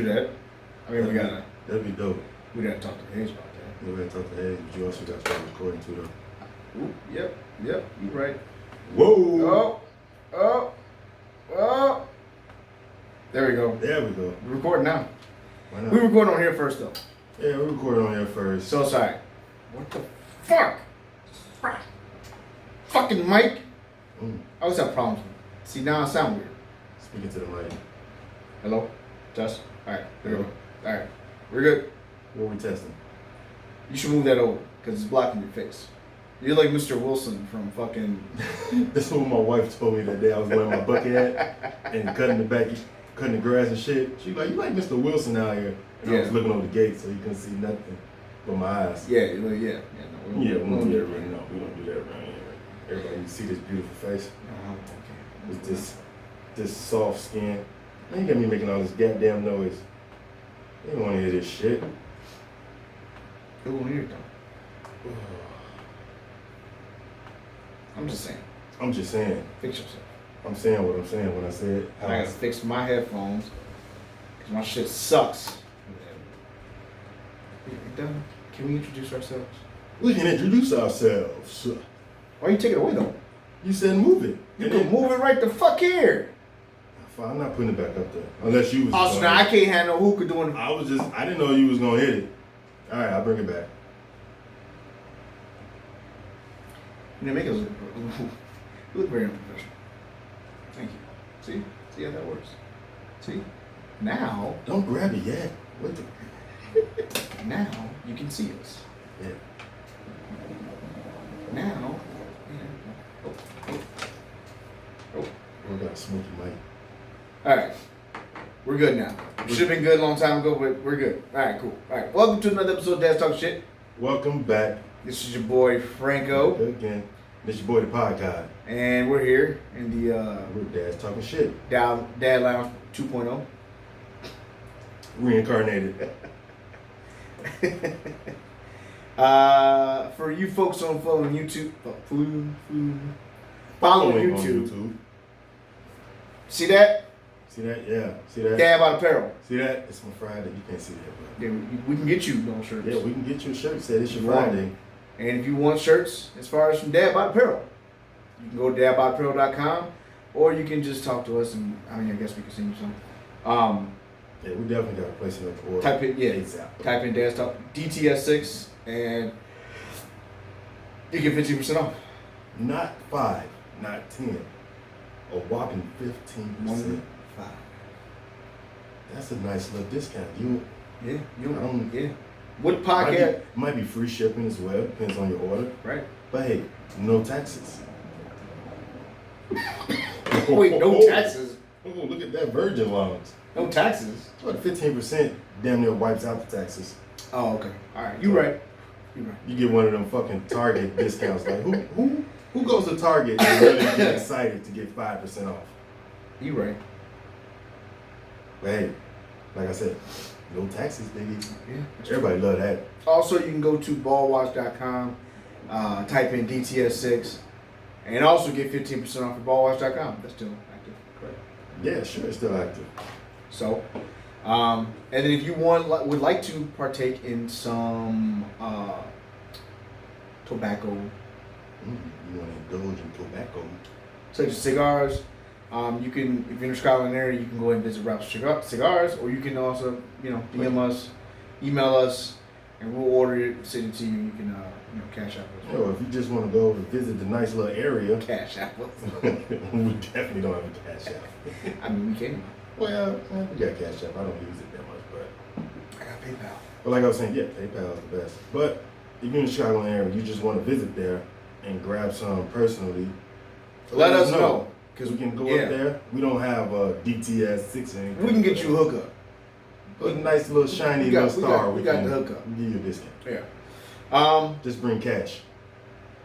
do that. I mean, That'd be dope. We gotta talk to Hayes about that. We gotta talk to Hayes, but you also gotta start recording too, though. Ooh, yep, you're right. Whoa! Oh! There we go. There we go. We're recording now. Why not? We recording on here first, though. Yeah, we're recording on here first. So sorry. What the fuck? Fucking mic. I always have problems with it. See, now I sound weird. Speaking to the mic. Hello? Test? Alright, there we go. Alright, we're good. What are we testing? You should move that over, because it's blocking your face. You're like Mr. Wilson from fucking... That's what my wife told me that day. I was wearing my bucket hat and cutting the grass and shit. She was like, you like Mr. Wilson out here. And I was looking over the gate so you couldn't see nothing but my eyes. Yeah. We don't do that right now. We don't do that around here. Everybody, you see this beautiful face? Okay. With this soft skin. Man, you got me making all this goddamn noise. You don't want to hear this shit. Who won't hear it, though? I'm just saying. Fix yourself. I'm saying what I'm saying when I say it. I gotta fix my headphones because my shit sucks. Can we introduce ourselves? We can introduce ourselves. Why you take it away though? You said move it. You can move it right the fuck here. I'm not putting it back up there unless you was. Also, now I can't handle hookah doing. I didn't know you was gonna hit it. All right, I'll bring it back. You make us look very unprofessional. Thank you. See how that works. See, now don't grab it yet. What the? Now you can see us. Yeah. Now. Oh. We got a smoky mic. All right. We're good now. We should have been good a long time ago, but we're good. All right, cool. All right. Welcome to another episode of Dad's Talk Shit. Welcome back. This is your boy Franco. Again. This your boy the podcast. And we're here in the we're Dad's Talking Shit. Dad Lounge 2.0. Reincarnated. For you folks on following YouTube, following YouTube. See that? See that? Yeah. See that? Dad Bod Apparel. See that? It's my Friday. You can't see that, but yeah, we can get you those shirts. Yeah, we can get you a shirt. Say it's your Friday. And if you want shirts, as far as from Dad Bod Apparel, you can go to dadbodapparel.com, or you can just talk to us, and I guess we can send you some. Yeah, we definitely got a place in the order. Type in Dad's Talk DTS6, and you get 15% off. Not 5, not 10, a whopping 15%. 5. That's a nice little discount. What podcast? Might be free shipping as well. Depends on your order. Right. But hey, no taxes. Wait, no taxes? Oh, look at that Virgin Lounge. No taxes? What, 15% damn near wipes out the taxes. Oh, okay. All right. You're right. You get one of them fucking Target discounts. Like, who goes to Target and really get excited to get 5% off? You right. But hey, like I said, no taxes, baby. Yeah. Everybody love that. Also, you can go to ballwash.com, type in DTS6, and also get 15% off at ballwash.com. That's still active, correct? Yeah, sure, it's still active. So, and then if you would like to partake in some tobacco. You want to indulge in tobacco? Such as cigars. You can, if you're in the Scotland area, you can go ahead and visit Ralph's Cigars, or you can also, DM us, email us, and we'll order it, send it to you. You can, cash out us. Or if you just want to go and visit the nice little area, cash out. We definitely don't have a cash out. I mean, we can. Well, we got cash app. I don't use it that much, but I got PayPal. But like I was saying, yeah, PayPal is the best. But if you're in the Chicago area, you just want to visit there and grab some personally. Let us know. Because we can go up there. We don't have a DTS 6 or anything. We can get you a hookup. A nice little shiny little star. We got the hookup. We'll give you a discount. Yeah. Just bring cash.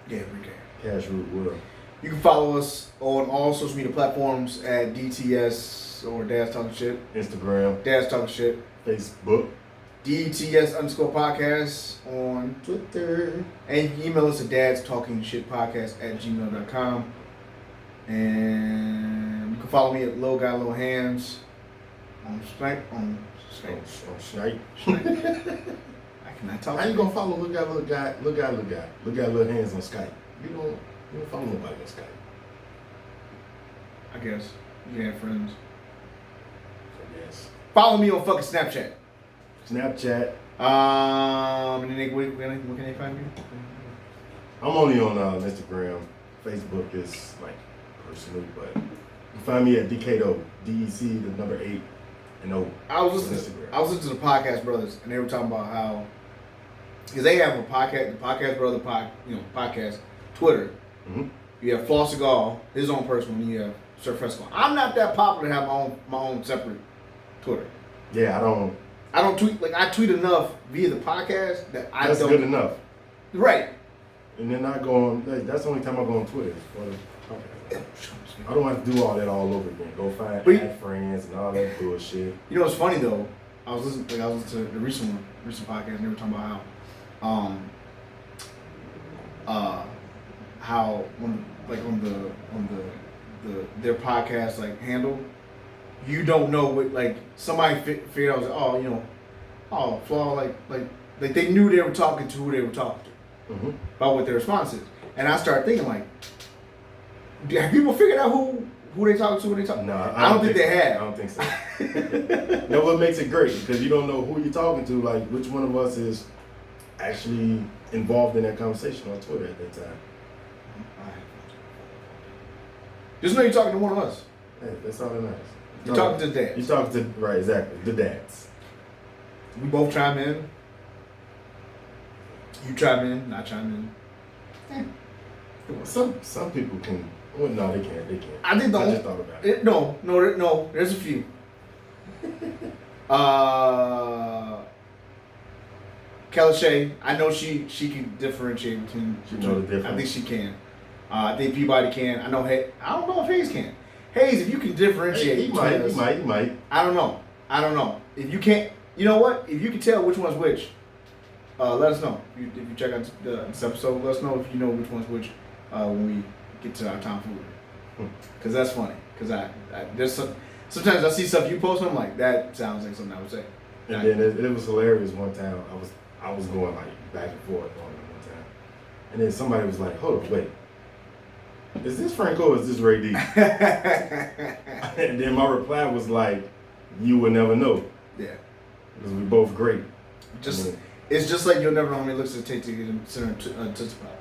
Yeah, bring cash. Cash root world. You can follow us on all social media platforms at DTS or Dad's Talking Shit. Instagram. Dad's Talking Shit. Facebook. DTS_podcast on Twitter. And you can email us at dadstalkingshitpodcast@gmail.com. And you can follow me at Low Guy Low Hands on Snipe. I cannot talk. How you gonna follow little guy? Look at little hands on Skype. You don't follow nobody on Skype. I guess you can have friends. Yes. Follow me on fucking Snapchat. Snapchat. And then where can they find you? I'm only on Instagram. Facebook is like personal, but you can find me at DKO, DEC, the number 8 and O. I was listening to the Podcast Brothers, and they were talking about how, because they have a podcast, the Podcast Brother podcast, Twitter. Mm-hmm. You have Flaw Cigar, his own personal, and you have Sir Fresco. I'm not that popular to have my own separate Twitter. Yeah, I don't tweet, like I tweet enough via the podcast that I that's don't. good enough. Right. And then I go on, that's the only time I go on Twitter. For the podcast. I don't have to do all that all over again. Go find add friends and all that bullshit. You know what's funny though? I was listening to the recent podcast, and they were talking about how on their podcast like handle, you don't know what, like somebody figured out, Flaw like they knew they were talking to who they were talking to about what their response is, and I started thinking like, have people figured out who they talking to? Who they talking? No, I don't think they have. I don't think so. That's what makes it great, because you don't know who you're talking to. Like which one of us is actually involved in that conversation on Twitter at that time. Just know you're talking to one of us. Hey, that's all that matters. You're talking to the dads. You're talking to, right, exactly, the dads. We both chime in. You chime in, I chime in. Some people can. Well, no, they can't. They can't. I just thought about it. No. There's a few. Kelly Shay, I know she can differentiate between. She know the difference. I think she can. I think Peabody can. I don't know if Hayes can. Hayes, if you can differentiate, he might. I don't know. If you can't, you know what? If you can tell which one's which, let us know. If you check out this episode, let us know if you know which one's which when we get to our Tom Food. Because that's funny. Because there's sometimes I see stuff you post and I'm like, that sounds like something I would say. And then it was hilarious one time. I was going like back and forth on it one time, and then somebody was like, "Hold on, wait, is this Franco or is this Ray D?" And then my reply was like, "You will never know." Yeah, because we both great. It's just like you'll never know how many looks it takes to get him center Tootsie Pop.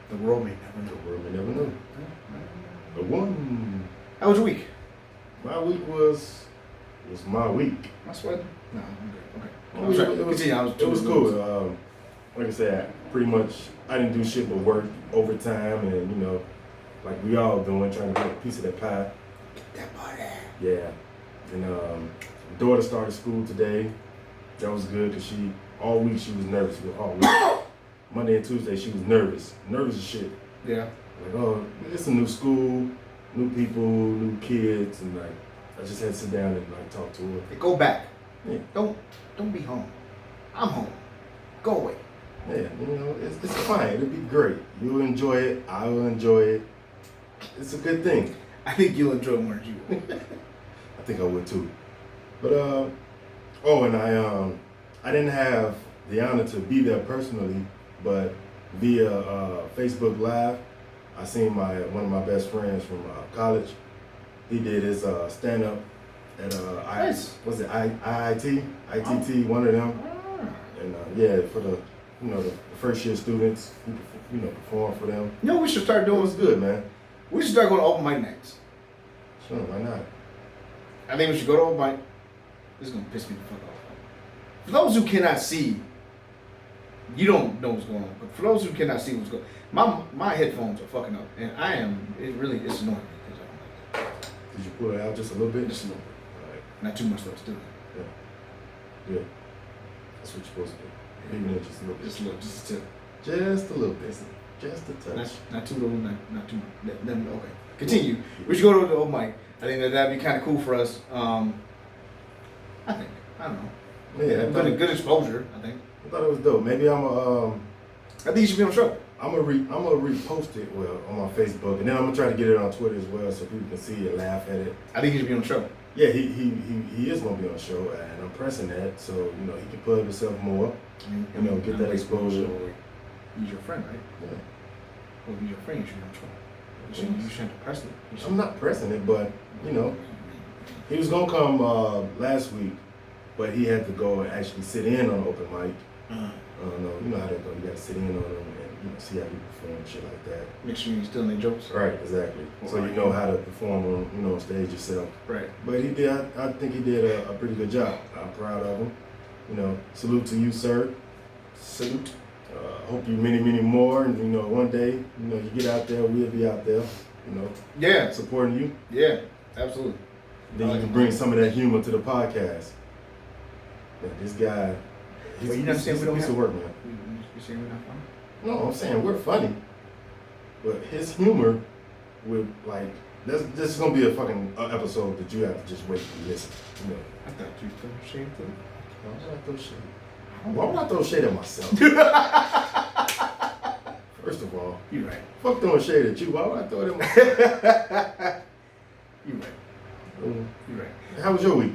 The world may never know. The world may never know. The one. How was your week? My week was my week. My sweating? No, I'm good. Okay. It was cool. Like I said, pretty much I didn't do shit but work overtime, and like we all doing, trying to get a piece of that pie. Get that money. Yeah, and daughter started school today. That was good because all week she was nervous. All week. Monday and Tuesday she was nervous as shit. Yeah. Like, oh, it's a new school, new people, new kids, and like I just had to sit down and like talk to her. Hey, go back. Yeah. Don't be home. I'm home. Go away. Yeah, it's fine. It'll be great. You'll enjoy it. I will enjoy it. It's a good thing. I think you'll enjoy it more than you will. I think I would too. But and I didn't have the honor to be there personally, but via Facebook Live, I seen one of my best friends from college. He did his stand up at nice. Was it IIT, one of them, and for the the first year students, perform for them. You know what we should start doing? It was good, man. We should start going to open mic nights. Sure, why not? I think we should go to open mic. This is gonna piss me the fuck off. For those who cannot see, you don't know what's going on. But for those who cannot see what's going on, my headphones are fucking up, and it's annoying me because I don't like it. Did you pull it out just a little bit? Just a little bit. All right. Not too much though, still. Yeah. Good. That's what you're supposed to do. Even just a little bit. Just a little, just a tip. Just a little bit. Just a touch. Not too little, not too. Okay. Continue. We should go to the open mic. I think that'd be kind of cool for us. I think. I don't know. Yeah. Good exposure. I think. I thought it was dope. Maybe I think you should be on the show. I'm gonna repost it on my Facebook, and then I'm gonna try to get it on Twitter as well, so people can see it, laugh at it. I think you should be on the show. Yeah, he is gonna be on the show, and I'm pressing that so you know he can plug himself more. You know, get that exposure. He's your friend, right? Yeah. Well, he's your friend. You should control. You shouldn't have to press it. I'm not pressing it, but you know, he was gonna come last week, but he had to go and actually sit in on open mic. You know how that go. You gotta sit in on them and you know see how you perform and shit like that. Make sure you're still in their jokes. Right, exactly. So you know how to perform on stage yourself. Right. But he did. I think he did a pretty good job. I'm proud of him. You know, salute to you, sir. Salute. Hope you many more, and you know one day you know you get out there, we'll be out there. You know. Yeah. Supporting you. Yeah. Absolutely. Then you can bring some of that humor to the podcast. But this guy. Well, you're not saying we don't have work, man. You're saying we're not funny? No, I'm saying we're funny, but his humor would like this is gonna be a fucking episode that you have to just wait and listen. You know. I thought you threw shade too. Why would I throw shade? Why would I throw shade at myself? First of all, you're right. Fuck throwing shade at you. Why would I throw it at myself? You're right. You're right. How was your week?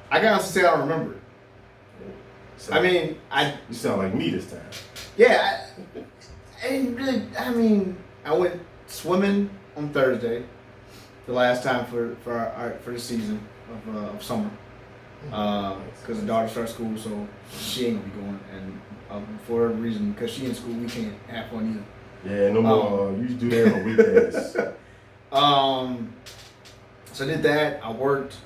I gotta say I don't remember it. I mean, You sound like me this time. Yeah, I didn't really. I mean, I went swimming on Thursday, the last time for the season of summer, because the daughter starts school, so she ain't gonna be going, and for a reason, because she in school, we can't have fun either. Yeah, no more. You do that on weekdays. So I did that. I worked.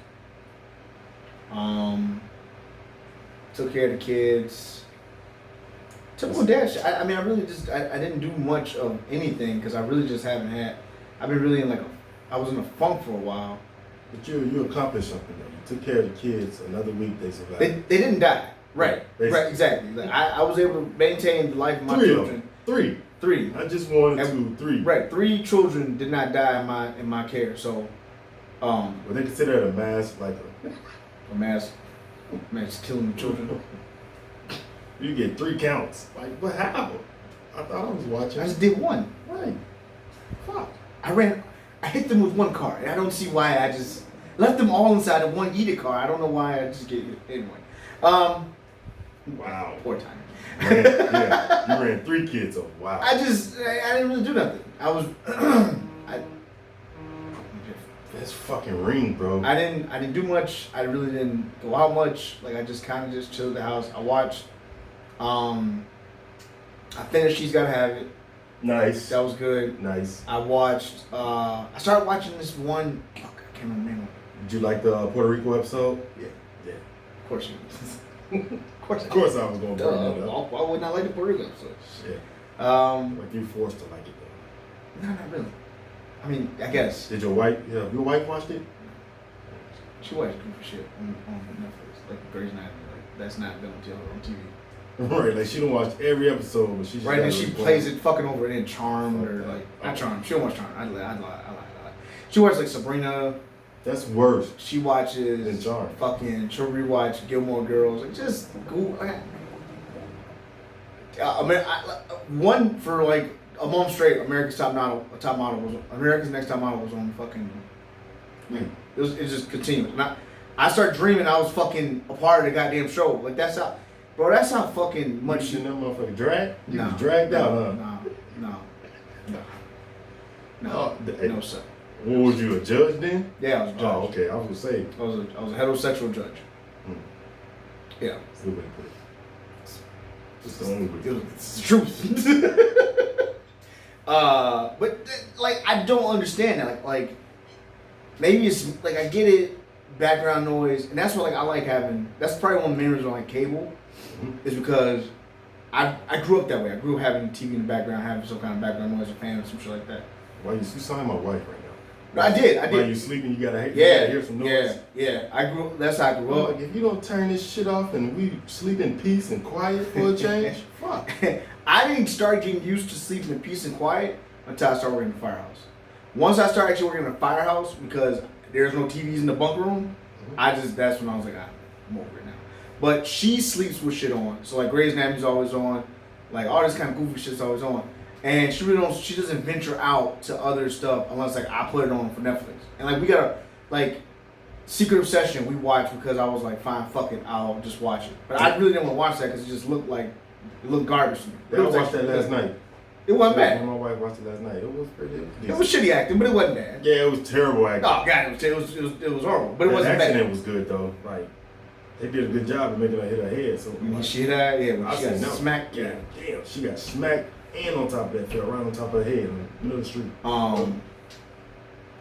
Took care of the kids. Typical dad shit. I mean, I really just, I didn't do much of anything because I really just haven't had, I've been really in I was in a funk for a while. But you accomplished something though. You took care of the kids. Another week they survived. They didn't die. Right. Basically. Right, exactly. Like, I was able to maintain the life of my Three children. Three. I just wanted three. Right. 3 children did not die in my care. So, well, they consider it a mass, like a mass killing the children. You get 3 counts. Like, what happened? I thought I was watching. I just did one. Right. Fuck. I hit them with 1 car. And I don't see why I just left them all inside of 1 ETA car. I don't know why I just get hit one. Wow. Poor time. Yeah, you ran 3 kids off. Wow. I didn't really do nothing. I was, That's fucking ring, bro. I didn't do much. I really didn't go out much. Like, I just kind of just chilled at the house. I watched, I finished She's Gotta Have It. Nice. That was good. Nice. I watched, I started watching this one, I can't remember the name of it. Did you like the Puerto Rico episode? Yeah. Yeah. Of course you Of course I was going to bring that up. Why wouldn't I like the Puerto Rico episode? Yeah. Like you forced to like it though. No, not really. I mean, I guess. Did your wife watched it? She watched goofy shit on Netflix, like Grey's Anatomy. Like, that's not done on TV. Right, like she don't watch every episode, but she just right, and she plays it fucking over in Charmed or like not Charmed. She don't watch Charmed. I lie. She watches like Sabrina. That's worse. She watches than Charmed. Fucking. She'll rewatch Gilmore Girls. Like just cool. One for like a month straight. America's Next Top Model was on fucking. It just continued. And I started dreaming I was fucking a part of the goddamn show. Like that's how. Bro, that's how fucking much. You that motherfucker drag? You was dragged out, huh? No, sir. What was you, a judge then? Yeah, I was a judge. Oh, okay. I was gonna say. I was a heterosexual judge. Yeah. That's the way to put it. It's the only way. It's the truth. But like I don't understand that. Like maybe it's like I get it, background noise, and that's what like I like having. That's probably one of the main reasons I like cable. Is because I grew up that way. I grew up having TV in the background, having some kind of background noise, a fan, or some shit like that. Why you sound my wife right now? No, I did. While you sleeping, you gotta hear some noise. Yeah. I grew up. That's how I grew up. Like, if you don't turn this shit off and we sleep in peace and quiet for a change, fuck. I didn't start getting used to sleeping in peace and quiet until I started working in the firehouse. Once I started actually working in the firehouse, because there's no TVs in the bunk room, that's when I was like, I'm over it now. But she sleeps with shit on. So like Grey's Anatomy's always on. Like all this kind of goofy shit's always on. and she really don't. She doesn't venture out to other stuff unless like I put it on for Netflix. And like we got a like Secret Obsession we watched because I was like, fine, fuck it, I'll just watch it. But I really didn't want to watch that because it just looked garbage to me. I watched that last night. It wasn't bad. My wife watched it last night. It was pretty. It was shitty acting, but it wasn't bad. Yeah, it was terrible acting. Oh god, it was horrible, but it wasn't bad. The accident was good though. Like they did a good job of making her hit her head. So when she hit her, when she got smacked. Yeah, damn, she got smacked, and on top of that, fell right on top of her head in the middle of the street.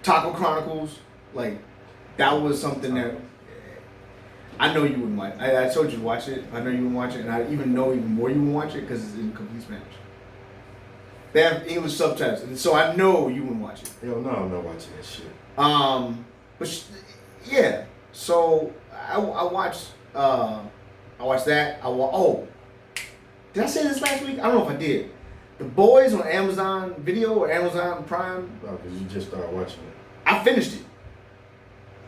Taco Chronicles, like that was something that I know you wouldn't watch. I told you to watch it. I know you wouldn't watch it, and I even know even more you wouldn't watch it because it's in complete Spanish. They have English subtitles, and so I know you wouldn't watch it. Hell no, I'm not watching that shit. Yeah. So I watched that. Did I say this last week? I don't know if I did. The Boys on Amazon Video or Amazon Prime. No, because you just started watching it. I finished it.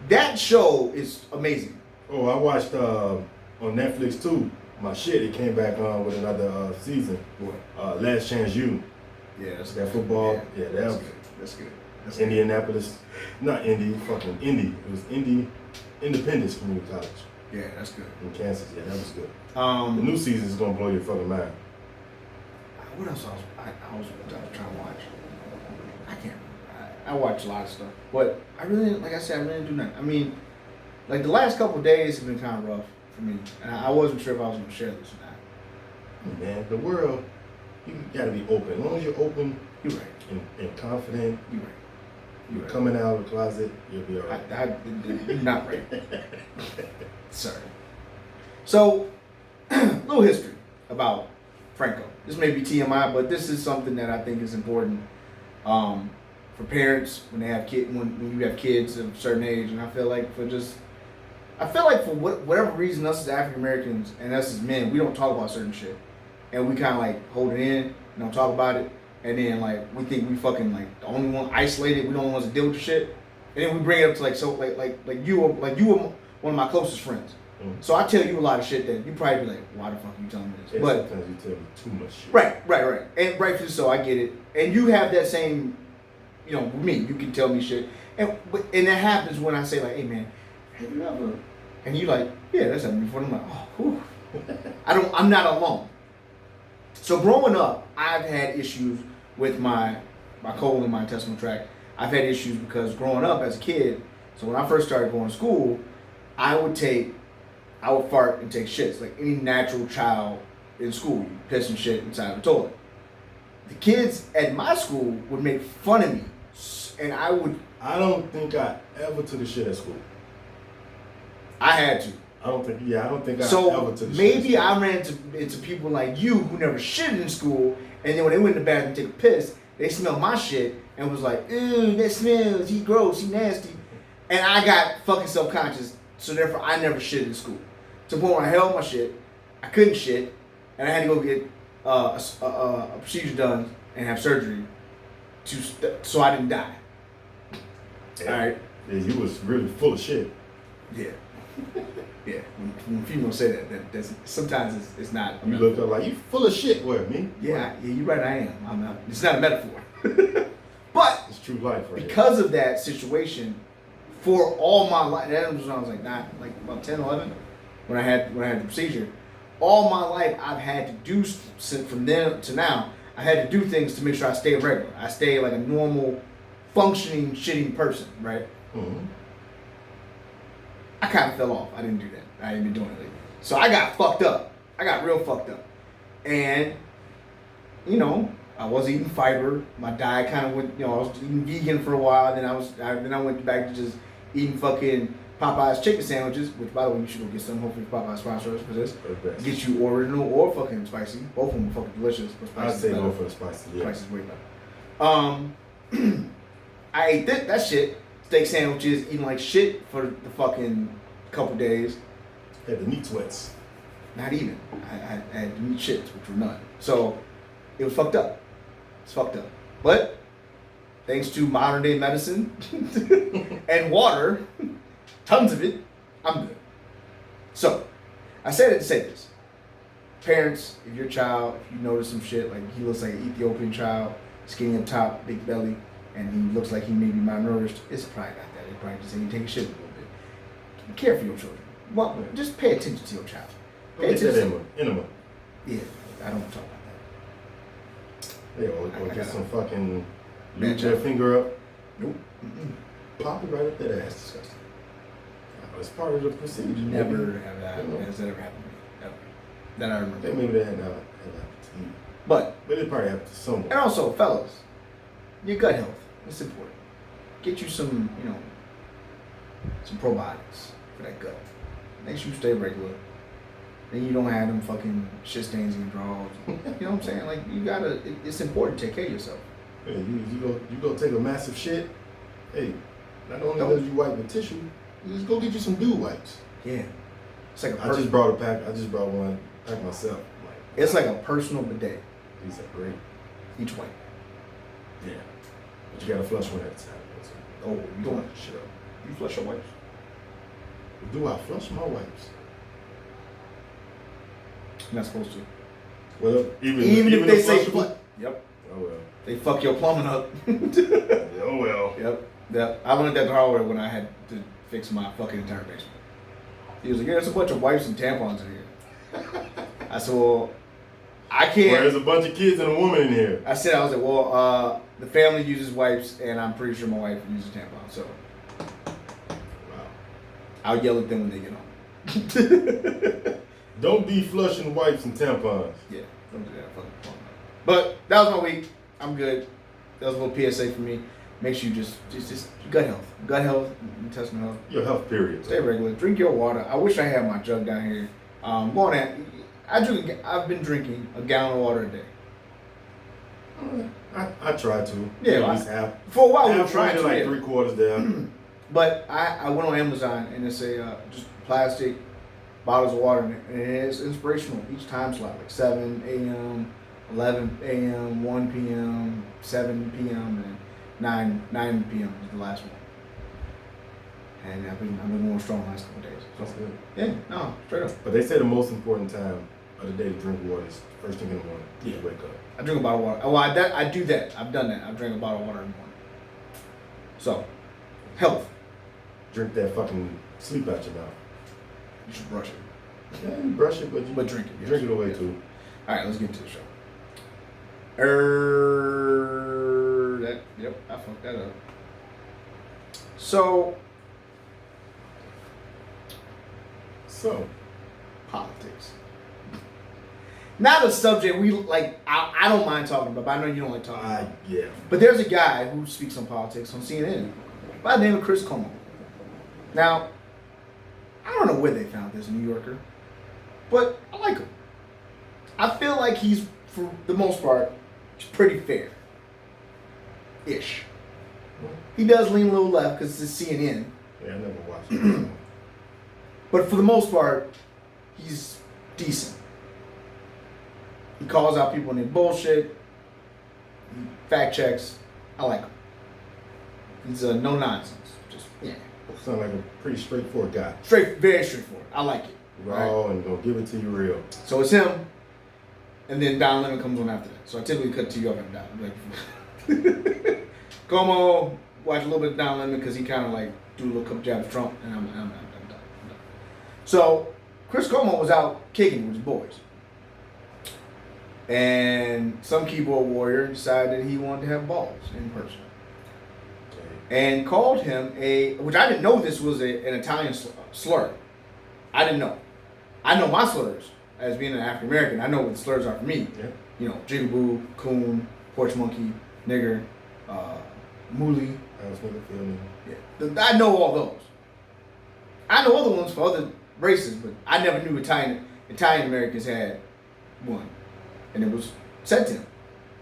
That show is amazing. Oh, I watched on Netflix too. My shit, it came back on with another season. What? Last Chance U. Yeah, that's that football. Yeah, that was good. That's good. Indianapolis, not Indy, fucking Indy. It was Independence Community College. Yeah, that's good. In Kansas, yeah, that was good. The new season is gonna blow your fucking mind. What else I was trying to watch? I can't remember. I watch a lot of stuff, but I really, like I said, I really didn't do nothing. I mean, like the last couple of days have been kind of rough for me, and I wasn't sure if I was gonna share this or not. Man, the world, you gotta be open. As long as you're open, you're right, and confident, you're right. You're coming out of the closet, you'll be all right. You're not right. Sorry. So, little history about Franco. This may be TMI, but this is something that I think is important for parents when they have when you have kids of a certain age. And I feel like for whatever reason, us as African Americans and us as men, we don't talk about certain shit, and we kind of like hold it in and don't talk about it. And then like we think we fucking like the only one isolated, we don't want to deal with the shit. And then we bring it up to like you were one of my closest friends. Mm-hmm. So I tell you a lot of shit that you probably be like, why the fuck are you telling me this? Yeah, but sometimes you tell me too much shit. Right. And rightfully so, I get it. And you have that same, with me, you can tell me shit. And that happens when I say like, hey man, have you ever? And you like, yeah, that's happened before. And I'm like, oh, whew. I'm not alone. So growing up, I've had issues with my colon, my intestinal tract. I've had issues because growing up as a kid, so when I first started going to school, I would fart and take shits like any natural child in school. You piss and shit inside the toilet. The kids at my school would make fun of me, and I don't think I ever took a shit at school. I had to. I don't think I ever took a shit. So maybe I ran into people like you who never shitted in school, and then when they went to the bathroom to take a piss, they smelled my shit and was like, ew, that smells, he gross, he nasty. And I got fucking self-conscious, so therefore I never shit in school. To the point where I held my shit, I couldn't shit, and I had to go get a procedure done and have surgery so I didn't die. Yeah. All right? Yeah, you was really full of shit. Yeah. Yeah, when females say that's sometimes it's not. You look up like you full of shit. Where me? Yeah, you're right. I am. I'm not. It's not a metaphor, but it's true life. Right because of that situation, for all my life, that was when I was like about 10, 11, when I had the procedure. All my life, I've had to do from then to now. I had to do things to make sure I stay regular. I stay like a normal, functioning, shitting person, right? Mm-hmm. I kind of fell off. I didn't do that. I ain't been doing it lately. So I got fucked up. I got real fucked up. And, I was eating fiber. My diet kind of went, I was eating vegan for a while. Then I went back to just eating fucking Popeye's chicken sandwiches, which by the way, you should go get some. Hopefully Popeye sponsor us for this. Get you original or fucking spicy. Both of them are fucking delicious. I'd say go for the spicy. Yeah. Spicy's way better. I ate that shit. Steak sandwiches, eating like shit for the fucking couple days. Had the meat sweats. Not even. I had the meat shits, which were none. So it was fucked up. It's fucked up. But thanks to modern day medicine and water, tons of it, I'm good. So I said it to say this. parents, if your child, if you notice some shit, like he looks like an Ethiopian child, skinny up top, big belly, and he looks like he may be malnourished, it's probably not that. They probably just ain't taking shit a little bit. Care for your children. Well, just pay attention to your child. Pay attention. Enema. Yeah, I don't want to talk about that. Yeah, or just some fucking Man, your finger up. Nope. Pop it right up there. That's disgusting. It's part of the procedure. Never have that. Has that ever happened to me? Ever. That I remember. I think maybe that had happened to you. But it probably happened to someone. And also, fellas, your gut health. It's important. Get you some, some probiotics for that gut. Make sure you stay regular. Then you don't have them fucking shit stains in your drawers. You know what I'm saying? Like, you gotta, it's important to take care of yourself. Hey, you go take a massive shit. Hey, not only does you wipe with tissue, you just go get you some dude wipes. Yeah. It's like I just brought a pack. I just brought one pack myself. It's like a personal bidet. These are great. Each wipe. Yeah. But you gotta flush one at a time. Oh, you don't shit up. You flush your wipes? Do I flush my wipes? You're not supposed to. Well, even if they say fuck. Yep. Oh well. They fuck your plumbing up. Oh well. Yep. I learned that the hard way when I had to fix my fucking entire basement. He was like, "Yeah, there's a bunch of wipes and tampons in here." I said, "Well, I can't." Well, there's a bunch of kids and a woman in here. I was like, "Well, the family uses wipes, and I'm pretty sure my wife uses tampons, so." Wow. I'll yell at them when they get home. Don't be flushing wipes and tampons. Yeah, don't do that. Fucking plumbing up. But that was my week. I'm good. That was a little PSA for me. Make sure you just gut health, intestinal health. Your health period. Stay regular. Drink your water. I wish I had my jug down here. Going at, I've been drinking a gallon of water a day. I try to. Yeah, at least half. For a while we were Half trying to. like 3/4 down. But I went on Amazon and it's just plastic bottles of water and it is inspirational each time slot, like 7 a.m., 11 a.m., 1 p.m., 7 p.m., and 9 p.m. is the last one. And I've been going strong the last couple of days. So, That's good. yeah, no, straight up. But they say the most important time of the day to drink water is first thing in the morning. Yeah. You wake up. I drink a bottle of water. Well, I do that. I've done that. I've drank a bottle of water in the morning. So, health. Drink that fucking sleep out your mouth. You should brush it. Yeah, you brush it, but drink it. Yes. Drink it away too. All right, let's get into the show. I fucked that up. So, politics. Not a subject we like. I don't mind talking about, but I know you don't like talking about. Yeah. But there's a guy who speaks on politics on CNN by the name of Chris Cuomo. Now, I don't know where they found this New Yorker, but I like him. I feel like he's, for the most part, he's pretty fair-ish. He does lean a little left because it's CNN. Yeah, I never watched it. But for the most part, he's decent. He calls out people in their bullshit. He fact checks. I like him. He's no nonsense. Just, yeah. Sound like a pretty straightforward guy. Very straightforward. I like it. Raw and gonna give it to you real. So it's him, and then Don Lemon comes on after that. So I typically cut to you up and down. Like, Como, watch a little bit of Don Lemon because he kind of like do a little couple jabs of Trump, and I'm done. So Chris Cuomo was out kicking with his boys, and some keyboard warrior decided he wanted to have balls in person, and called him which I didn't know this was an Italian slur. I didn't know. I know my slurs as being an African American. I know what the slurs are for me. Yeah. You know, jigaboo, coon, porch monkey, nigger, moolie. Yeah, I know all those. I know other ones for other races, but I never knew Italian Americans had one, and it was said to him.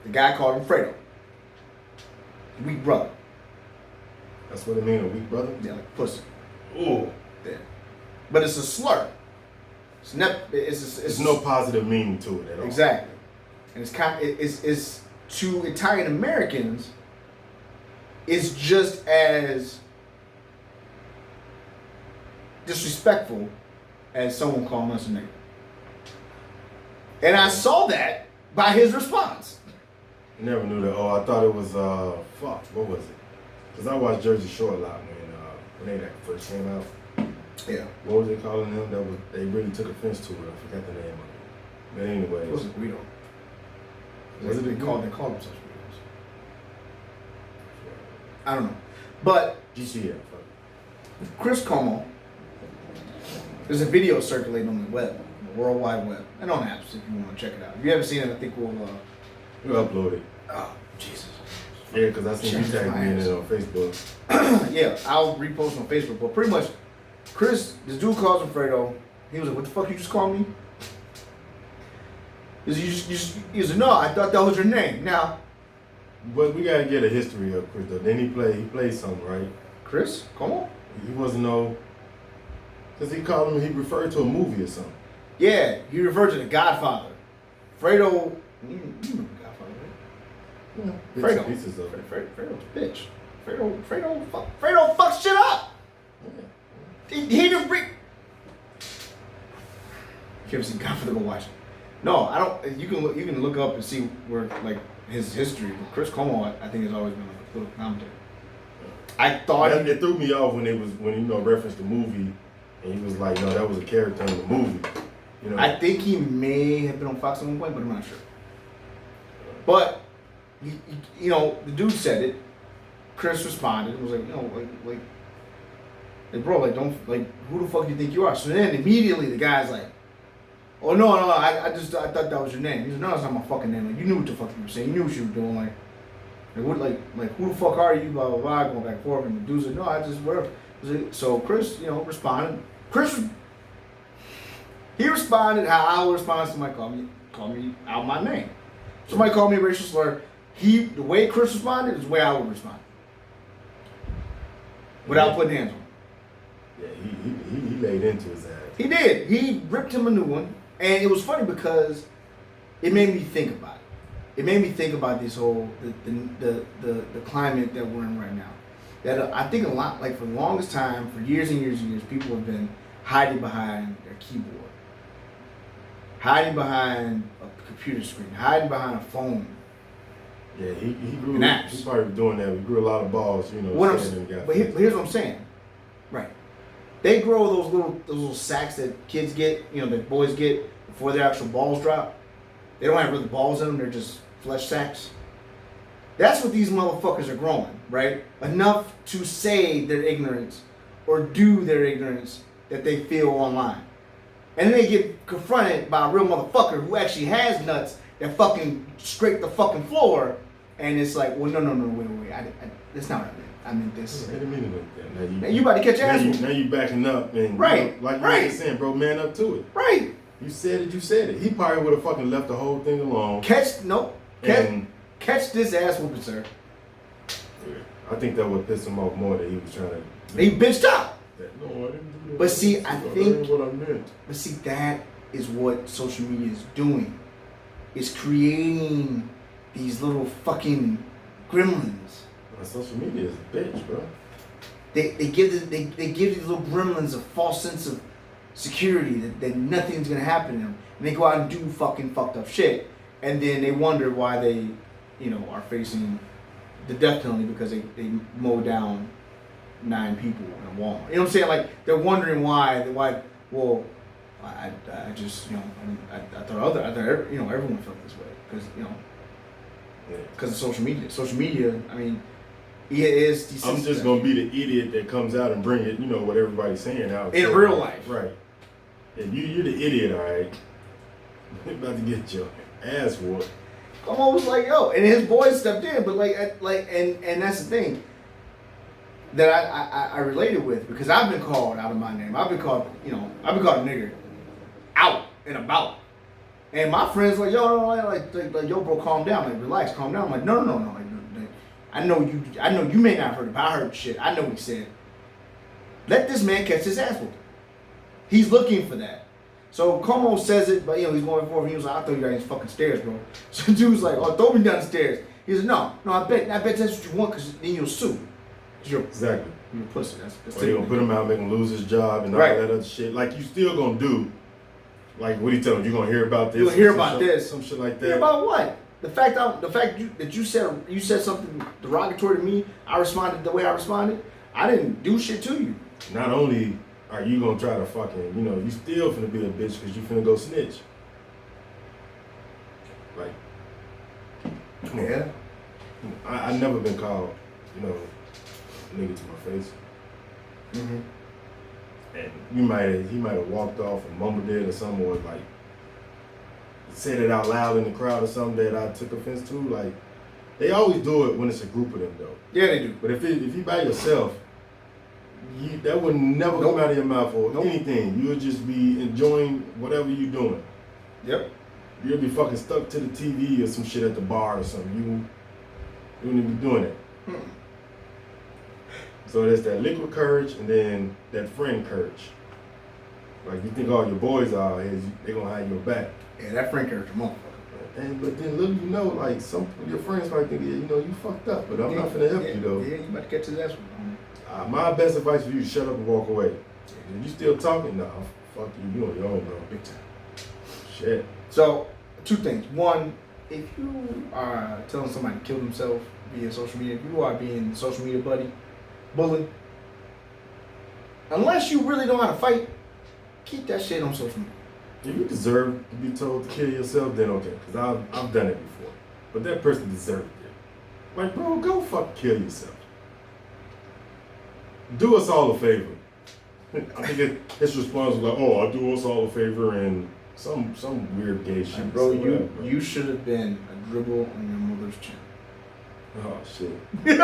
The guy called him Fredo, weak brother. That's what it means, a weak brother? Yeah, like pussy. Ooh. Yeah. But it's a slur. It's no positive meaning to it at all. Exactly. And it's to Italian Americans, it's just as disrespectful as someone calling us a nigger. And I saw that by his response. Never knew that. Oh, I thought it was what was it? Because I watched Jersey Shore a lot when they first came out. Yeah. What was they calling them? They really took offense to it. I forgot the name of it. But anyway. It was a Guido. Was it they called themselves Guidos. I don't know. But GCF. Chris Como, there's a video circulating on the web, the World Wide Web, and on apps if you want to check it out. If you haven't seen it, I think we'll upload it. Oh, Jesus. Yeah, because I seen you tag me in it on Facebook. Yeah, I'll repost on Facebook. But pretty much, Chris, this dude calls him Fredo. He was like, "What the fuck you just called me?" He was like, "No, I thought that was your name." Now, but we gotta get a history of Chris though. Then he played something, right? Chris, come on. He wasn't because he called him. He referred to a movie or something. Yeah, he referred to The Godfather. Fredo, you remember Godfather, right? Yeah. Fredo. Pieces of it. Fredo's a bitch. Fredo fucks shit up. Yeah. He didn't bring. You ever seen Godfather? Go watch it. No, I don't. You can look up and see where like his history. But Chris Como, I think, has always been like a little commentary. I thought it threw me off when referenced the movie, and he was like, "No, that was a character in the movie." You know. I think he may have been on Fox at one point, but I'm not sure. But the dude said it. Chris responded. It was like, like, bro, like, don't, like, who the fuck do you think you are? So then immediately the guy's like, oh no, I thought that was your name. He's like, no, that's not my fucking name. Like, you knew what the fuck you were saying. You knew what you were doing. Like who the fuck are you? Blah blah blah. Going back and forth, and the dude's like, no, I just whatever. So Chris, responded. He responded how I would respond to somebody call me out my name. Somebody called me a racial slur. The way Chris responded is the way I would respond. Without putting hands on him. Yeah, he laid into his ass. He did. He ripped him a new one. And it was funny because it made me think about it. It made me think about this whole, the climate that we're in right now. That I think a lot, like for the longest time, for years and years and years, people have been hiding behind their keyboard. Hiding behind a computer screen. Hiding behind a phone. Yeah, he grew. And apps. He probably doing that. He grew a lot of balls, But here's what I'm saying. Right. They grow those little sacks that kids get, that boys get before their actual balls drop. They don't have really balls in them. They're just flesh sacks. That's what these motherfuckers are growing, right? Enough to say their ignorance or do their ignorance that they feel online. And then they get confronted by a real motherfucker who actually has nuts that fucking scrape the fucking floor. And it's like, well, no, wait. That's not what I meant. I meant this. I didn't mean it like that. Now you about to catch your ass. Now you backing up and right, like right. you were saying, bro, man up to it. Right. You said it. He probably would have fucking left the whole thing alone. Catch this ass whooping, sir. I think that would piss him off more that he was trying to. He bitched out. No, I didn't do that. But see, I think. What I meant. But see, that is what social media is doing. It's creating these little fucking gremlins. Social media is a bitch, bro. They give these little gremlins a false sense of security that nothing's gonna happen to them, and they go out and do fucking fucked up shit, and then they wonder why they, are facing the death penalty because they mowed down 9 people in a Walmart. You know what I'm saying? Like they're wondering why. Well, I just I thought everyone felt this way because of social media. Social media, I mean. It is. I'm just gonna be the idiot that comes out and bring it. What everybody's saying out in real life, right? And you're the idiot, all right. You're about to get your ass whooped. Como was like, yo, and his boys stepped in, but and that's the thing that I related with because I've been called out of my name. I've been called a nigger out and about, and my friends like, yo, like yo, bro, calm down, like relax, calm down. I'm like, no. I know you may not have heard it, but I heard shit. I know what he said. Let this man catch his ass whooped. He's looking for that. So Como says it, but he's going forward. He was like, I throw you down these fucking stairs, bro. So dude's like, oh, throw me down the stairs. He said, no, I bet that's what you want because then you'll sue. Exactly. You're a pussy. That's or you're gonna put him out, make him lose his job and all that other shit. Like you still gonna do, Like, what do you tell him? You gonna hear about this? You'll hear about this. Some shit like that. Hear about what? The fact that you said something derogatory to me, I responded the way I responded. I didn't do shit to you. Not only are you gonna try to fucking, you still finna be a bitch because you finna go snitch. Like, come on. Yeah. I never been called, nigga to my face. Mm-hmm. And he might have walked off and mumbled it or something, or like said it out loud in the crowd or something that I took offense to. Like, they always do it when it's a group of them though. Yeah, they do. But if you by yourself, that would never come out of your mouth or anything. You'll just be enjoying whatever you're doing. Yep. You'll be fucking stuck to the TV or some shit at the bar or something. You wouldn't even be doing it. So there's that liquid courage and then that friend courage. Like, you think all your boys are, they're gonna have your back. Yeah, that friend courage, motherfucker. But then little like some of your friends might think, you fucked up, but I'm not finna help you though. Yeah, you about to catch his ass with my best advice for you is shut up and walk away. If you still talking, nah, fuck you on your own, bro. big time. Shit. So, two things. One, if you are telling somebody to kill themselves via social media, if you are being social media bully, unless you really know how to fight, keep that shit on social media. If you deserve to be told to kill yourself, then okay, because I've done it before. But that person deserved it. Like, bro, go fuck kill yourself. Do us all a favor. I think his response was like, oh, I'll do us all a favor and some weird gay shit. Like, bro, you should have been a dribble on your mother's chin. Oh, shit.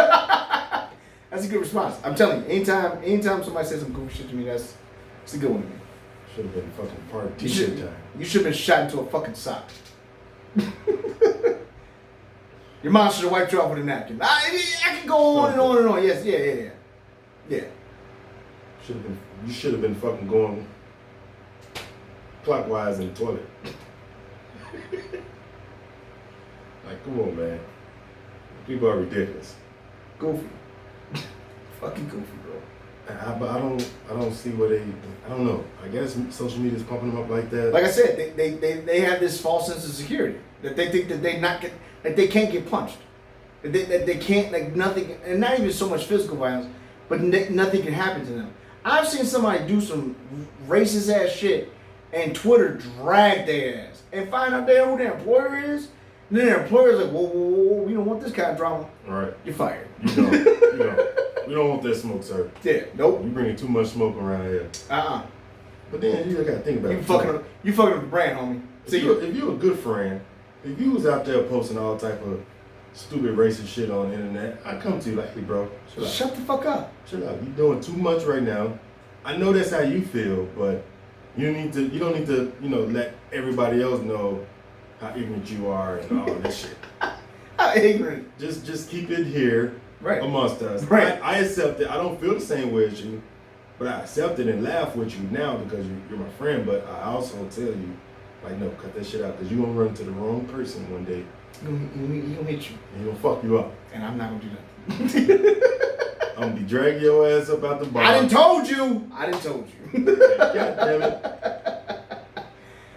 That's a good response. I'm telling you, anytime somebody says some goofy shit to me, it's a good one to me. Should have been fucking part t-shirt time. You should have been shot into a fucking sock. Your mom should have wiped you off with a napkin. I can go on and on and on. Yes, yeah. You should have been fucking going clockwise in the toilet. Like, come on, man. People are ridiculous. Goofy. Fucking goofy, bro. But I don't see where I don't know. I guess social media is pumping them up like that. Like I said, they have this false sense of security that they think that they can't get punched, that they can't, like, nothing, and not even so much physical violence, but nothing can happen to them. I've seen somebody do some racist ass shit and Twitter drag their ass and find out who their employer is. And then their employer's like, whoa, we don't want this kind of drama. All right. You're fired. You know, we don't want that smoke, sir. Yeah, nope. You bringing too much smoke around here. But then you gotta think about it. You fucking up the brand, homie. If you're a good friend, if you was out there posting all type of stupid racist shit on the internet, I come to you like, hey, bro, shut the fuck up. Shut up. You're doing too much right now. I know that's how you feel, but you don't need to, let everybody else know how ignorant you are and all this shit. How ignorant? Just keep it here, right, amongst us. Right. I accept it. I don't feel the same way as you, but I accept it and laugh with you now because you're my friend. But I also tell you, like, no, cut that shit out because you're gonna run into the wrong person one day. He gonna hit you. And he'll fuck you up. And I'm not gonna do that. I'm gonna be dragging your ass up out the bar. I didn't told you. God damn it.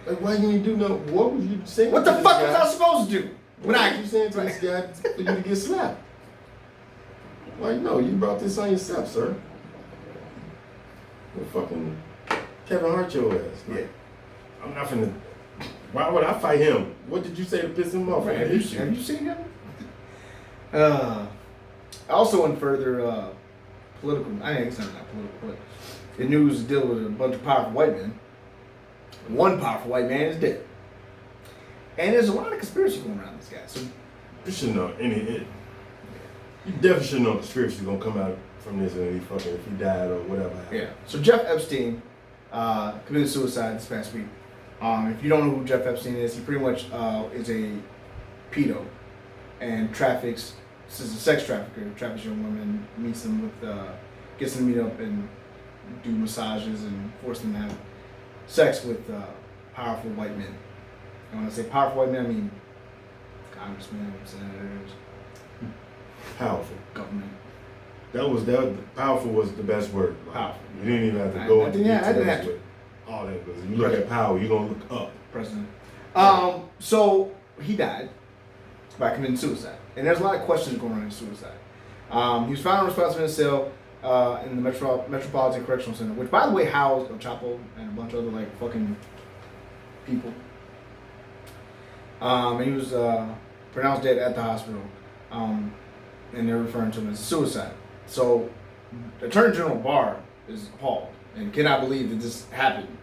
Like, why you didn't do no? What was you saying? What the fuck was I supposed to do? What you saying to this guy for you to get slapped? Like, no, you brought this on yourself, sir. Well, fucking Kevin Hart your ass. Like, yeah. I'm not finna. Why would I fight him? What did you say to piss him off? Right, have you seen him? I also went further political. I think it's not political, but the news deal with a bunch of powerful white men. One powerful white man is dead, and there's a lot of conspiracy going around this guy. So you should know you definitely should know conspiracy gonna come out from this if he died or whatever happened. Yeah. So Jeff Epstein committed suicide this past week. If you don't know who Jeff Epstein is, he pretty much is a pedo and traffics. This is a sex trafficker. Traffics young women, meets them with, gets them to meet up and do massages and force them to have sex with powerful white men. And when I say powerful white men, I mean congressmen, senators, powerful government. That powerful was the best word. Powerful. You didn't even have to go into I didn't have to. all that Because you look at power, you're gonna look up. President. So he died by committing suicide, and there's a lot of questions going on in suicide. He was found responsible in a cell in the Metropolitan Correctional Center, which, by the way, housed El Chapo and a bunch of other like fucking people. And he was pronounced dead at the hospital, and they're referring to him as a suicide. So, Attorney General Barr is appalled and cannot believe that this happened.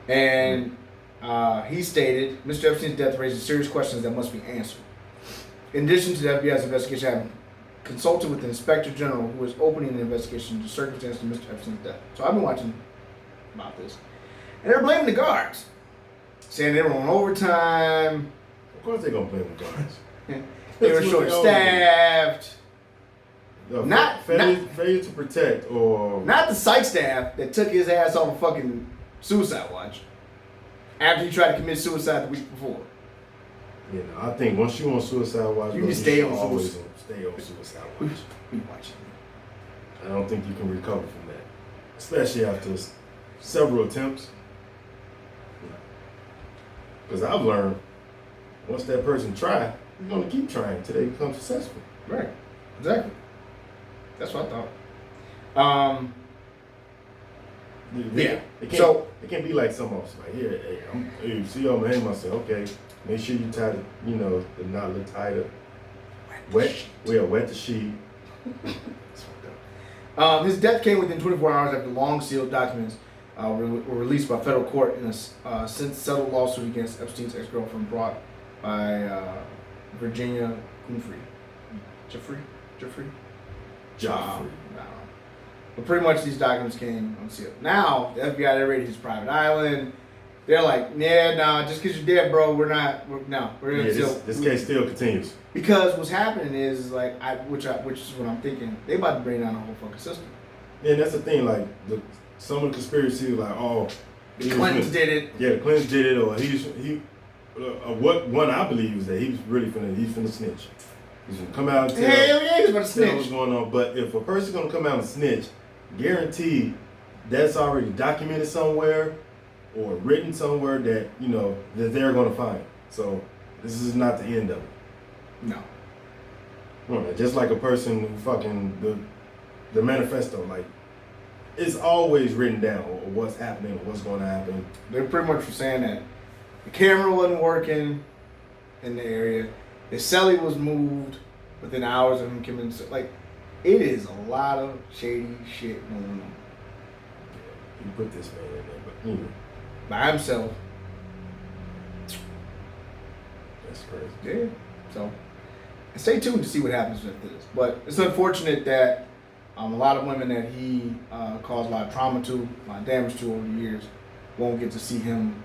And he stated, Mr. Epstein's death raises serious questions that must be answered. In addition to the FBI's investigation, I have consulted with the Inspector General, who is opening an investigation into the circumstances of Mr. Epstein's death. So I've been watching about this. And they're blaming the guards, saying they were on overtime. Of course they're going to blame the guards. They were short-staffed. Failure to protect, or not the psych staff that took his ass off a fucking suicide watch after he tried to commit suicide the week before. You know, I think once you on suicide watch, you can stay on suicide. Stay on suicide watch. I don't think you can recover from that, especially after several attempts. Because I've learned once that person try, you're gonna keep trying until they become successful. Right. Exactly. That's what I thought. It can't be like some of us like, hey, see, I'm gonna hang myself. Okay, make sure you tie the knot a little tighter. Wet the sheet. His death came within 24 hours after long sealed documents were released by federal court in a since settled lawsuit against Epstein's ex-girlfriend brought by Virginia Humphrey. Jeffrey? I don't know. But pretty much these documents came unsealed. Now, the FBI, they raided his private island. They're like, just because you're dead, bro, we're going to seal. This case still continues. Because what's happening is, which is what I'm thinking, they about to bring down the whole fucking system. Yeah, and that's the thing, like, some of the conspiracy, like, the Clintons did it. Yeah, the Clintons did it, or what one I believe is that he's finna snitch. He's gonna come out and tell. Hell yeah, he's gonna snitch. What's going on? But if a person's gonna come out and snitch, guaranteed that's already documented somewhere or written somewhere that that they're gonna find. So this is not the end of it. No. Just like a person who fucking the manifesto, like it's always written down or what's happening or what's going to happen. They're pretty much saying that the camera wasn't working in the area. His celly was moved within hours of him coming. Like, it is a lot of shady shit going on. You put this man in there, but by himself. That's crazy. Yeah. So, stay tuned to see what happens with this. But it's unfortunate that a lot of women that he caused a lot of trauma to, a lot of damage to over the years, won't get to see him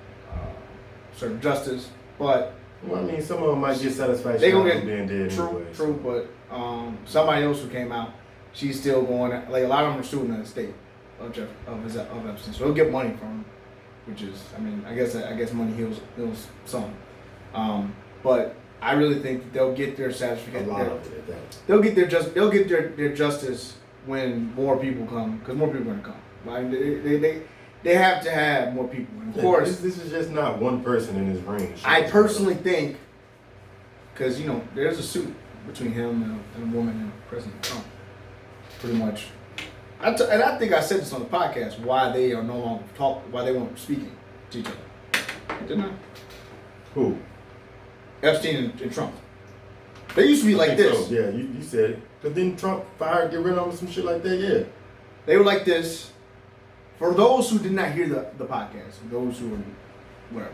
serve justice. But well, I mean, some of them might get satisfaction. They gonna get being dead true, anyway, but somebody else who came out, she's still going. Like a lot of them are suing the estate of Epstein, so he'll get money from him, which is, I mean, I guess money heals some. But I really think that they'll get their satisfaction. A lot of it at that. They'll get their justice when more people come, because more people are gonna come. Like they have to have more people. And of course, this is just not one person in his ring. I personally think, because there's a suit between him and a woman and President Trump, pretty much. And I think I said this on the podcast why they are no longer why they weren't speaking to each other. Didn't I? Who? Epstein and Trump. They used to be like this. So. Yeah, you said it. Because then Trump get rid of him, some shit like that. Yeah. They were like this. For those who did not hear the podcast, those who were whatever,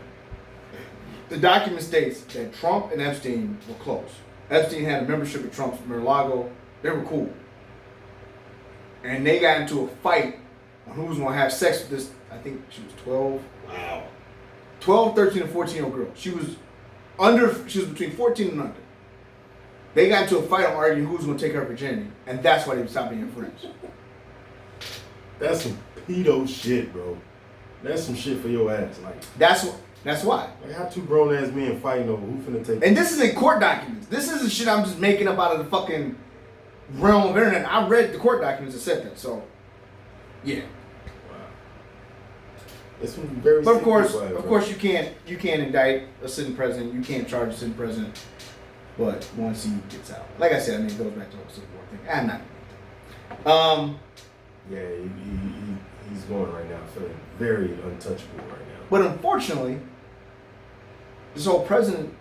the document states that Trump and Epstein were close. Epstein had a membership at Trump's Mar-a-Lago. They were cool. And they got into a fight on who was going to have sex with this, I think she was 12. Wow. 12, 13, and 14-year-old girl. She was between 14 and under. They got into a fight on arguing who was going to take her virginity. And that's why they stopped being friends. That's some pedo shit, bro. That's some shit for your ass. Like that's why. Like how two grown ass men fighting over who finna take. And this is in court documents. This isn't shit I'm just making up out of the fucking realm of internet. I read the court documents that said that. So, yeah. Wow. It's very. But of course, you can't indict a sitting president. You can't charge a sitting president. But once he gets out, like I said, I mean, it goes back to the whole Civil War thing. I'm not. Yeah, he's going right now, feeling very untouchable right now. But unfortunately, this whole president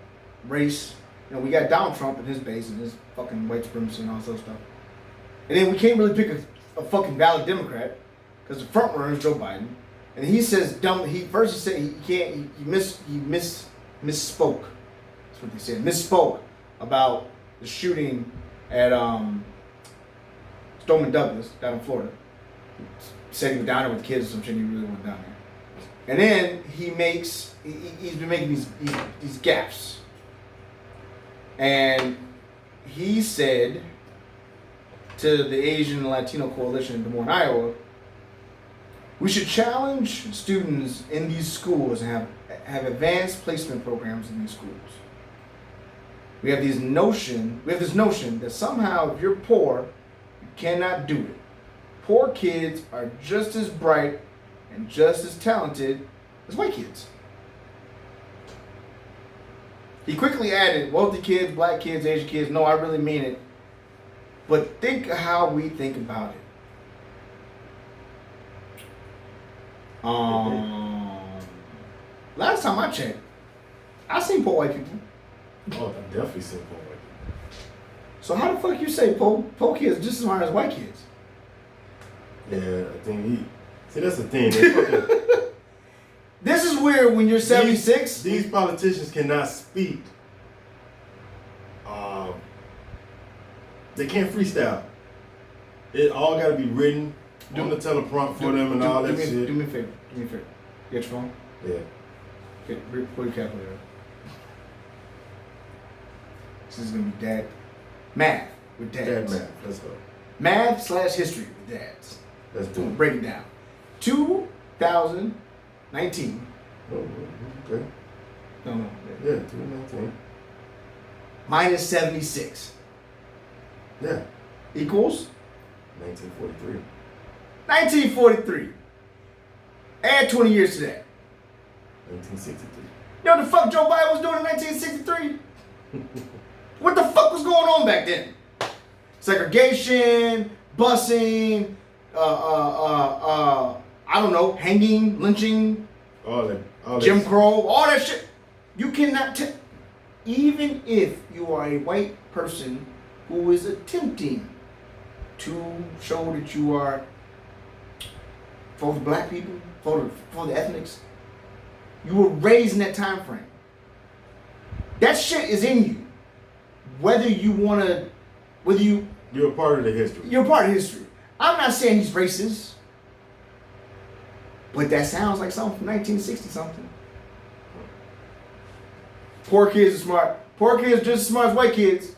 race, we got Donald Trump and his base and his fucking white supremacy and all that stuff. And then we can't really pick a fucking valid Democrat because the front runner is Joe Biden. And he says dumb. He said he can't. He misspoke. That's what they said. Misspoke about the shooting at Stoneman Douglas down in Florida. He said he was down there with kids or some shit. He really went down there. And then he's been making these gaffes. And he said to the Asian and Latino Coalition in Des Moines, Iowa, we should challenge students in these schools and have advanced placement programs in these schools. We have this notion that somehow if you're poor, you cannot do it. Poor kids are just as bright and just as talented as white kids. He quickly added, wealthy kids, black kids, Asian kids, no, I really mean it. But think how we think about it. Last time I checked, I seen poor white people. Oh, I definitely seen poor white people. So how the fuck you say poor kids just as smart as white kids? Yeah, I think see, that's the thing. Fucking, this is weird when you're 76. These politicians cannot speak. They can't freestyle. It all got to be written on the teleprompt for them and all that shit. Do me a favor. Get your phone. Yeah. Pull your calculator. This is going to be math with dads. Dad math. Let's go. Math/history with dads. Let's do it. Break it down. 2019. Oh, okay. No. Yeah, 2019. Minus 76. Yeah. Equals? 1943. 1943. Add 20 years to that. 1963. You know what the fuck Joe Biden was doing in 1963? What the fuck was going on back then? Segregation, busing, I don't know, hanging, lynching, all that Jim Crow, all that shit. You cannot even if you are a white person who is attempting to show that you are for the black people, for the ethnics, you were raised in that time frame. That shit is in you. You're a part of the history. You're a part of history. I'm not saying he's racist, but that sounds like something from 1960 something. Poor kids are smart. Poor kids just as smart as white kids.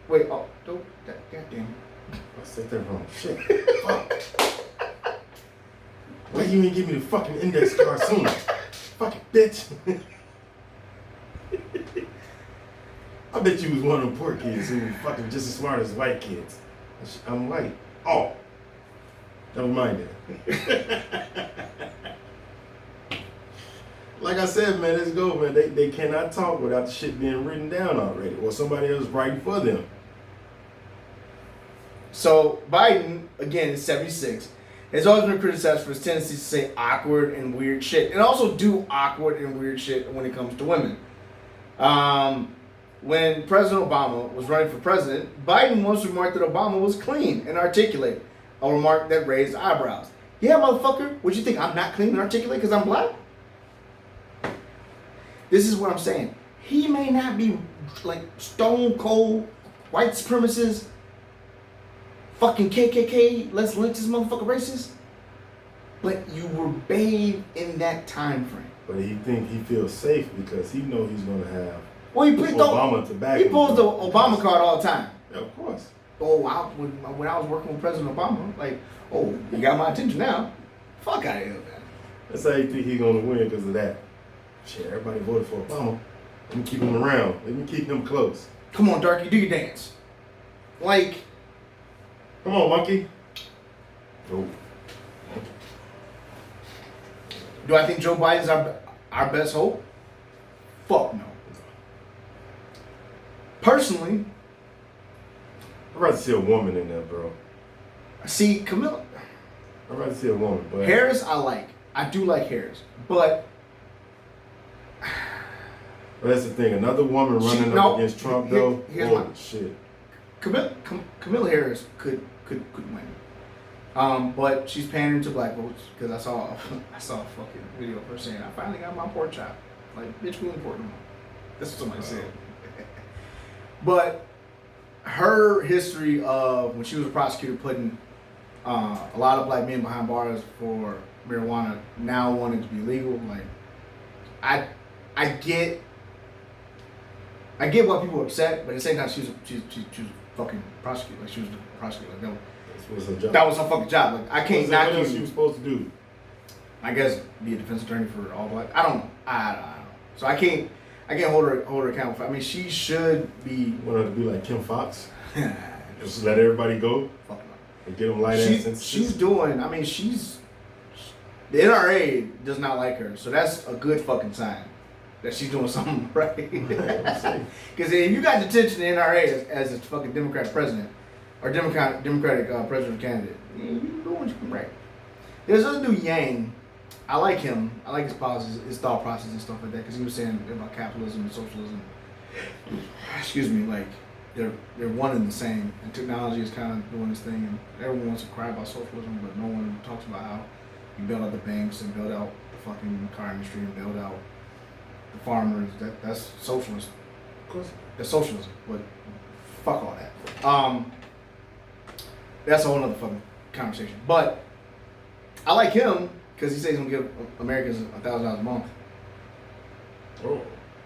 Wait, goddamn. I said that wrong. Shit. Fuck. Why you ain't give me the fucking index card sooner? Fucking bitch. I bet you was one of them poor kids who was fucking just as smart as white kids. I'm white. Oh. Never mind that. Like I said, man, let's go, man. They cannot talk without the shit being written down already or somebody else writing for them. So Biden, again, is 76. Has always been criticized for his tendency to say awkward and weird shit, and also do awkward and weird shit when it comes to women. When President Obama was running for president, Biden once remarked that Obama was clean and articulate, a remark that raised eyebrows. Yeah, motherfucker, what you think, I'm not clean and articulate because I'm black? This is what I'm saying. He may not be like stone cold white supremacist, fucking KKK, let's lynch this motherfucker racist, but you were bathed in that time frame. But he feels safe because he knows he's gonna have Obama to back him. He pulls the Obama card all the time. Yeah, of course. Oh, when I was working with President Obama, like, oh, you got my attention now. Fuck out of here, man. That's how you think he's gonna win because of that. Shit, everybody voted for Obama. Let me keep him around. Let me keep him close. Come on, Darky, do your dance. Like, come on, monkey. Oh. Do I think Joe Biden's our best hope? Fuck no. Personally, I'd rather see a woman in there, bro. see Camilla I'd rather see a woman, but Harris. I do like Harris, but that's the thing. Another woman running up against Trump, though. Holy shit. Camilla Harris could win. But she's pandering to black votes because I saw a fucking video of her saying, "I finally got my pork chop." Like, bitch, we import them. That's what somebody said. But her history of when she was a prosecutor putting a lot of black men behind bars for marijuana now wanting to be legal, like I get why people are upset, but at the same time she was a fucking prosecutor. Like, she was the prosecutor. Like, that was her fucking job. Like, I can't knock you. What else she was supposed to do? I guess be a defense attorney for all black. I don't know. I don't know. So I can't hold her accountable. I mean, she should be. You want her to be like Kim Fox? Just let everybody go. Fuck no. And get them light ass sentences. She's doing. I mean, the NRA does not like her, so that's a good fucking sign that she's doing something right. Because if you got detention in the NRA as a fucking Democrat president or Democratic president candidate, you're doing what you can right. There's another dude, Yang. I like him. I like his policies, his thought process and stuff like that, because he was saying about capitalism and socialism. Excuse me, like they're one and the same, and technology is kind of doing this thing, and everyone wants to cry about socialism, but no one talks about how you build out the banks and build out the fucking car industry and build out the farmers. That's socialism. Of course, that's socialism, but fuck all that. That's a whole other fucking conversation. But I like him because he says he's gonna give Americans $1,000 a month. Oh.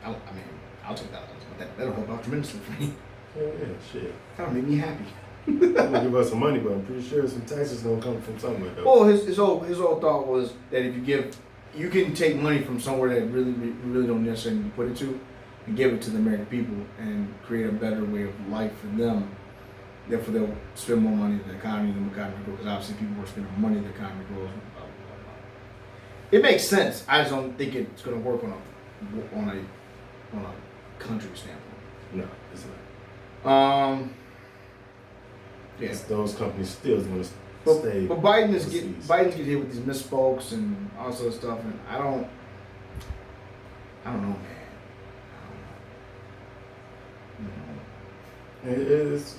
I mean, I'll take $1,000, but that'll help out tremendously for me. Yeah, shit. That'll make me happy. He's gonna give us some money, but I'm pretty sure some taxes gonna come from somewhere. Though. Well, his whole thought was that if you can take money from somewhere that really don't necessarily need to put it to, and give it to the American people and create a better way of life for them. Therefore, they'll spend more money in the economy than the economy grows. Because obviously, people are spending more money, the economy grows. Blah, blah, blah, blah. It makes sense. I just don't think it's going to work on a country standpoint. No, it's not. Yeah. Those companies still going to stay. But Biden's getting hit with these misspokes and all sorts of stuff, and I don't know, man. It's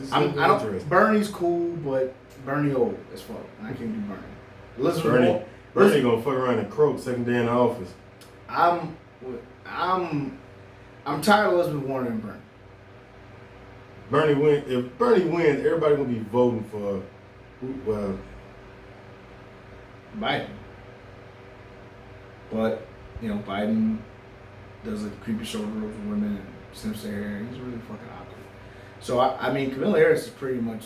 Bernie's cool, but Bernie old as fuck, and I can't do Bernie. Bernie gonna fuck around and croak second day in the office. I'm tired of Elizabeth Warren and Bernie. If Bernie wins, everybody gonna be voting for Biden. But Biden does a creepy shoulder over women and sniffs their hair. He's really fucking awkward. So I mean, Camilla Harris is pretty much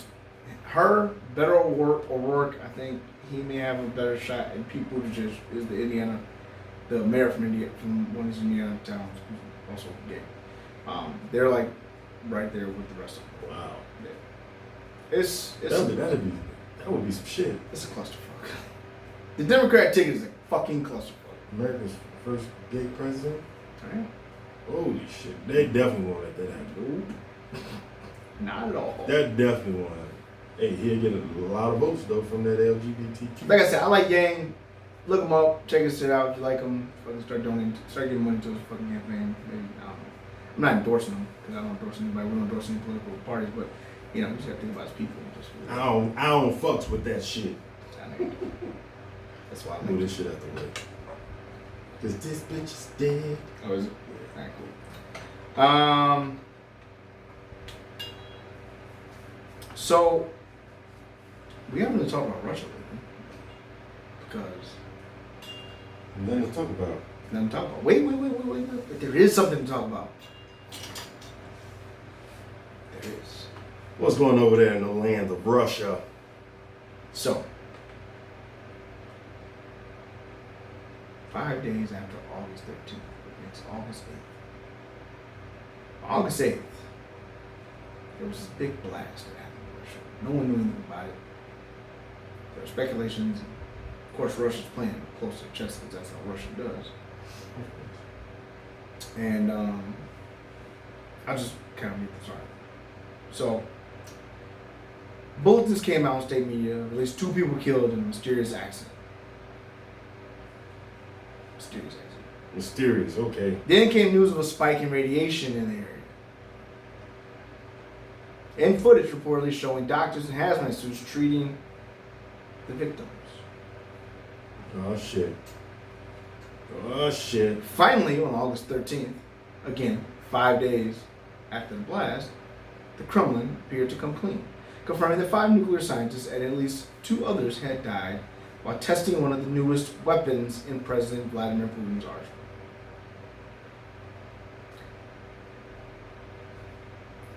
her better work. I think he may have a better shot. And Pete Buttigieg is the mayor from one of these Indiana towns, who's also gay. They're like right there with the rest of them. Wow. Yeah. That would be some shit. It's a clusterfuck. The Democrat ticket is a fucking clusterfuck. America's first gay president. Right. Holy shit! They definitely won't let that happen. Not at all. That definitely won't happen. Hey, he'll get a lot of votes though from that LGBTQ. Like I said, I like Yang. Look him up, check his shit out. If you like him, fucking start giving money to his fucking campaign. Maybe, I don't know. I'm not endorsing him because I don't endorse anybody. We don't endorse any political parties, but you just gotta think about his people. I don't fucks with that shit. That's why I move this shit out the way. Cause this bitch is dead. Oh, is it? Alright, cool. So we haven't really talked about Russia lately because nothing to talk about. Nothing to talk about. Wait. But there is something to talk about. There is. What's going over there in the land of Russia? So 5 days after August 13th, it makes August 8th. August 8th, there was this big blast that happened in Russia. No one knew anything about it. There were speculations. Of course, Russia's playing close to the chest because that's how Russia does. And I'll just kind of read this article. So, bulletins came out on state media. At least 2 people killed in a mysterious accident. Mysterious, okay. Then came news of a spike in radiation in the area. And footage reportedly showing doctors in hazmat suits treating the victims. Oh shit. Oh shit. Finally, on August 13th, again, 5 days after the blast, the Kremlin appeared to come clean, confirming that 5 nuclear scientists and at least 2 others had died while testing one of the newest weapons in President Vladimir Putin's arsenal.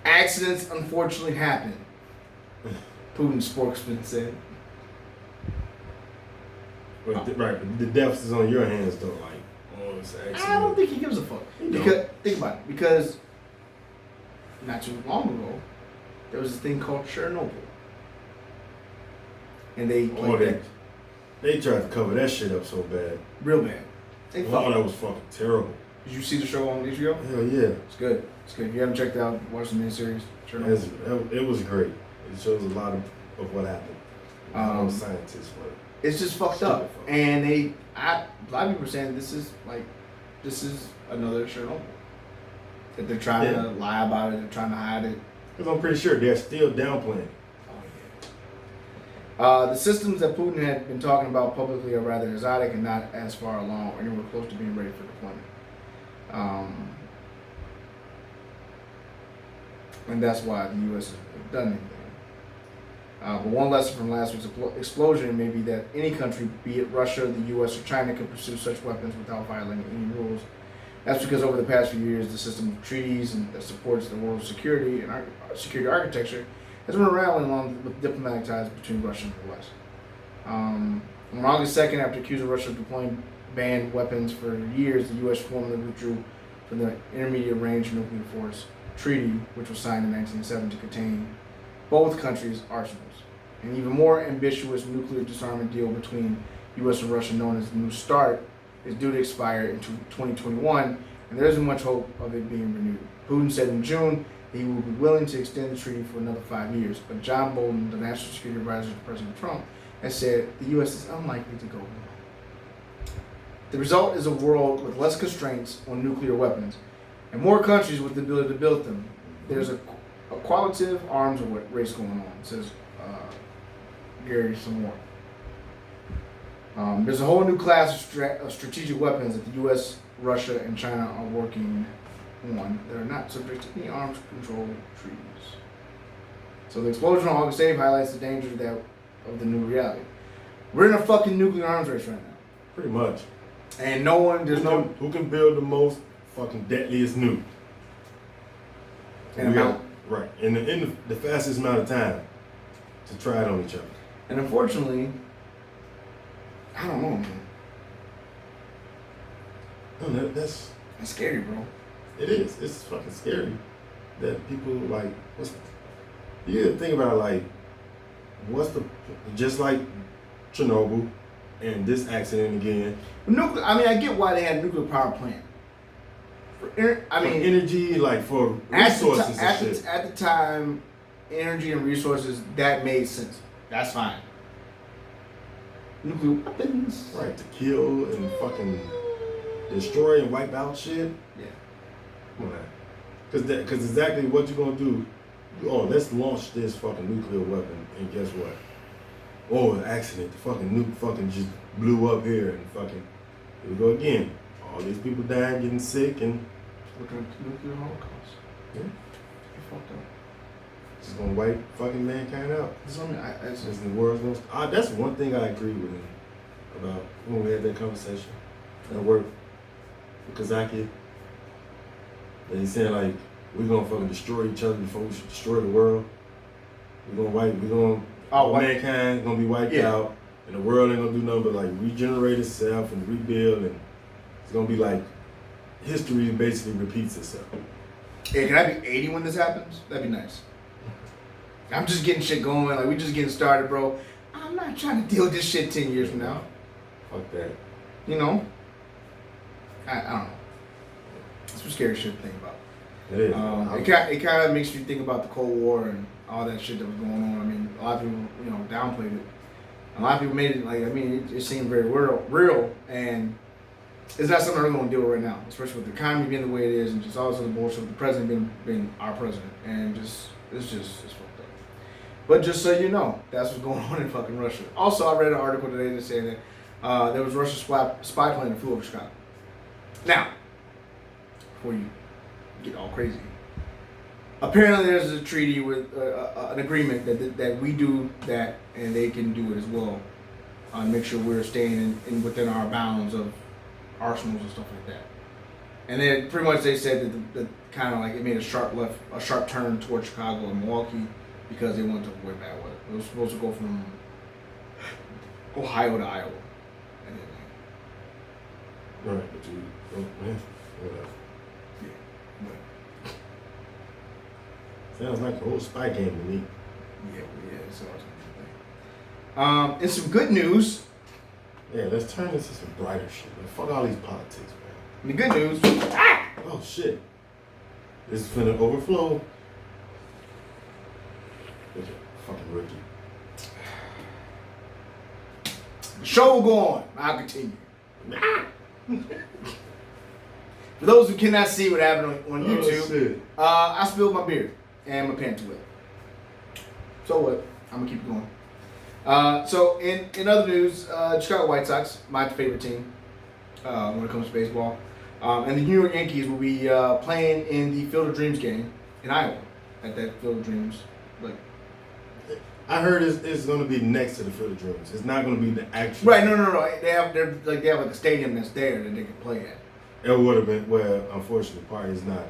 Accidents unfortunately happen, Putin's spokesman said. Right, the death is on your hands though. Like, oh, it's an accident. I don't think he gives a fuck. Because think about it. Because not too long ago, there was this thing called Chernobyl, and they they tried to cover that shit up so bad, real bad. That was fucking terrible. Did you see the show on HBO? Hell yeah, it's good. It's good. If you haven't checked it out, watch the miniseries. Chernobyl. It was great. It shows a lot of what happened. Scientists were. It's just fucked up, and a lot of people are saying this is another Chernobyl. That they're trying to lie about it, they're trying to hide it. Because I'm pretty sure they're still downplaying. The systems that Putin had been talking about publicly are rather exotic and not as far along or anywhere close to being ready for deployment. And that's why the U.S. has done anything. But one lesson from last week's explosion may be that any country, be it Russia, the U.S., or China, can pursue such weapons without violating any rules. That's because over the past few years, the system of treaties that supports the world's security and security architecture has been unraveling along with diplomatic ties between Russia and the West. On August 2nd, after accusing Russia of deploying banned weapons for years, the U.S. formally withdrew from the Intermediate Range Nuclear Force Treaty, which was signed in 1907 to contain both countries' arsenals. An even more ambitious nuclear disarmament deal between U.S. and Russia, known as the New START, is due to expire in 2021, and there isn't much hope of it being renewed. Putin said in June that he would be willing to extend the treaty for another 5 years, but John Bolton, the national security advisor to President Trump, has said the U.S. is unlikely to go along. The result is a world with less constraints on nuclear weapons and more countries with the ability to build them. There's a qualitative arms race going on, says Gary some more. There's a whole new class of strategic weapons that the U.S., Russia, and China are working on that are not subject to any arms control treaties. So the explosion on August 8th highlights the danger of the new reality. We're in a fucking nuclear arms race right now. Pretty much. And who can build the most fucking deadliest nuke? Right. In the fastest amount of time to try it on each other. And unfortunately, I don't know, man. No, that's scary, bro. It is. It's fucking scary that people like. You gotta think about like, just like Chernobyl and this accident again. Nuclear. I mean, I get why they had a nuclear power plant. For energy, like for resources and shit. At the time, energy and resources, that made sense. That's fine. Nuclear weapons. Right, to kill and fucking destroy and wipe out shit. Yeah. Come on, because exactly what you're gonna do. Oh, let's launch this fucking nuclear weapon, and guess what? Oh, an accident. The fucking nuke fucking just blew up here, and fucking here we go again. All these people dying, getting sick, and looking at the nuclear holocaust. Yeah. It's fucked up. It's gonna wipe fucking mankind out. That's the world's most. That's one thing I agree with him about when we had that conversation at work with Kazaki. And he said like, we're gonna fucking destroy each other before we should destroy the world. Mankind gonna be wiped out, and the world ain't gonna do nothing but like regenerate itself and rebuild, and it's gonna be like history basically repeats itself. Hey, can I be 80 when this happens? That'd be nice. I'm just getting shit going. Like, we just getting started, bro. I'm not trying to deal with this shit 10 years from now. Fuck that. You know, I don't know. It's some scary shit to think about. It is. It kind of makes you think about the Cold War and all that shit that was going on. I mean, a lot of people, downplayed it. A lot of people made it it seemed very real, and it's not something we're going to deal with right now, especially with the economy being the way it is, and just all this other bullshit with the president being our president, and it's fucked up. But just so you know, that's what's going on in fucking Russia. Also, I read an article today that said that there was a Russian spy plane that flew over Chicago. Now, before you get all crazy, apparently there's a treaty with an agreement that we do that and they can do it as well, make sure we're staying in within our bounds of arsenals and stuff like that. And then pretty much they said that kind of like it made a sharp turn towards Chicago and Milwaukee because they wanted to avoid bad weather. It was supposed to go from Ohio to Iowa. And then, right, but you whatever. Yeah, but sounds like a whole spy game to me. Yeah, it's always a good thing. And some good news. Yeah, let's turn this to some brighter shit. Like, fuck all these politics, man. The good news. Oh shit. This is finna overflow. Fucking rookie. The show will go on. I'll continue. For those who cannot see what happened on YouTube, I spilled my beer and my pants wet. So what? I'm gonna keep it going. So in other news, Chicago White Sox, my favorite team when it comes to baseball, and the New York Yankees will be playing in the Field of Dreams game in Iowa at that Field of Dreams. I heard it's going to be next to the Field of Dreams. It's not going to be the actual. Right? No. They have a stadium that's there that they can play at. It would have been unfortunately, part is not.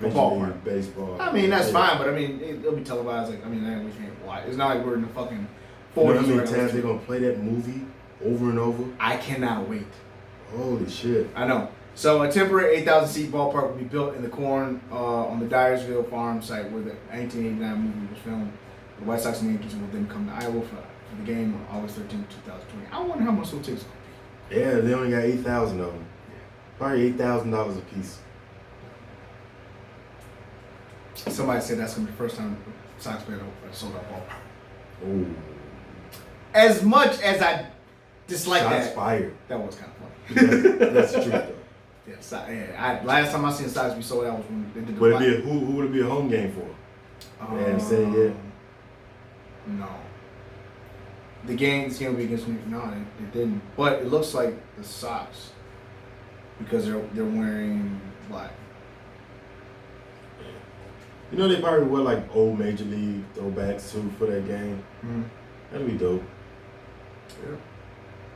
Ballpark. Baseball. I mean, that's fine, but I mean, it'll be televised. We can't watch. It's not like we're in the fucking 40s. You know how many times they're gonna play that movie over and over? I cannot wait. Holy shit! I know. So a temporary 8,000-seat ballpark will be built in the corn on the Dyersville farm site where the 1989 movie was filmed. The White Sox and Yankees will then come to Iowa for the game on August 13, 2020. I wonder how much those tickets will be. Yeah, they only got 8,000 of them. Probably $8,000 a piece. Somebody said that's going to be the first time the Sox played a sold-out ballpark. Oh. As much as I dislike Shots that, fired. that was kind of funny. That's the truth, though. Last time I seen the Sox be sold out was when they did the. Would it be who would it be a home game for? And say yeah. No. This game will be against me. No, it didn't. But it looks like the Sox because they're wearing black. You know they probably wear like old Major League throwbacks too for that game. Mm-hmm. That'd be dope. Yeah.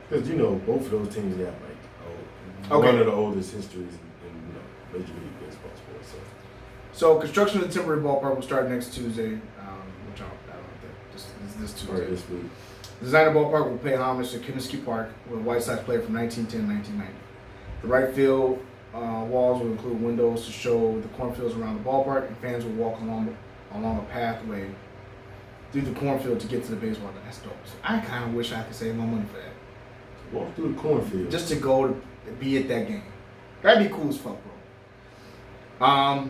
Because both of those teams got one of the oldest histories in Major League Baseball sports. So construction of the temporary ballpark will start next Tuesday, which I don't think this Tuesday. Or this week. The designer ballpark will pay homage to Comiskey Park, where the White Sox played from 1910 to 1990. The right field walls will include windows to show the cornfields around the ballpark, and fans will walk along a pathway through the cornfield to get to the baseball. That's dope. So I kind of wish I could save my money for that. Walk through the cornfield. Just to go to be at that game. That'd be cool as fuck, bro.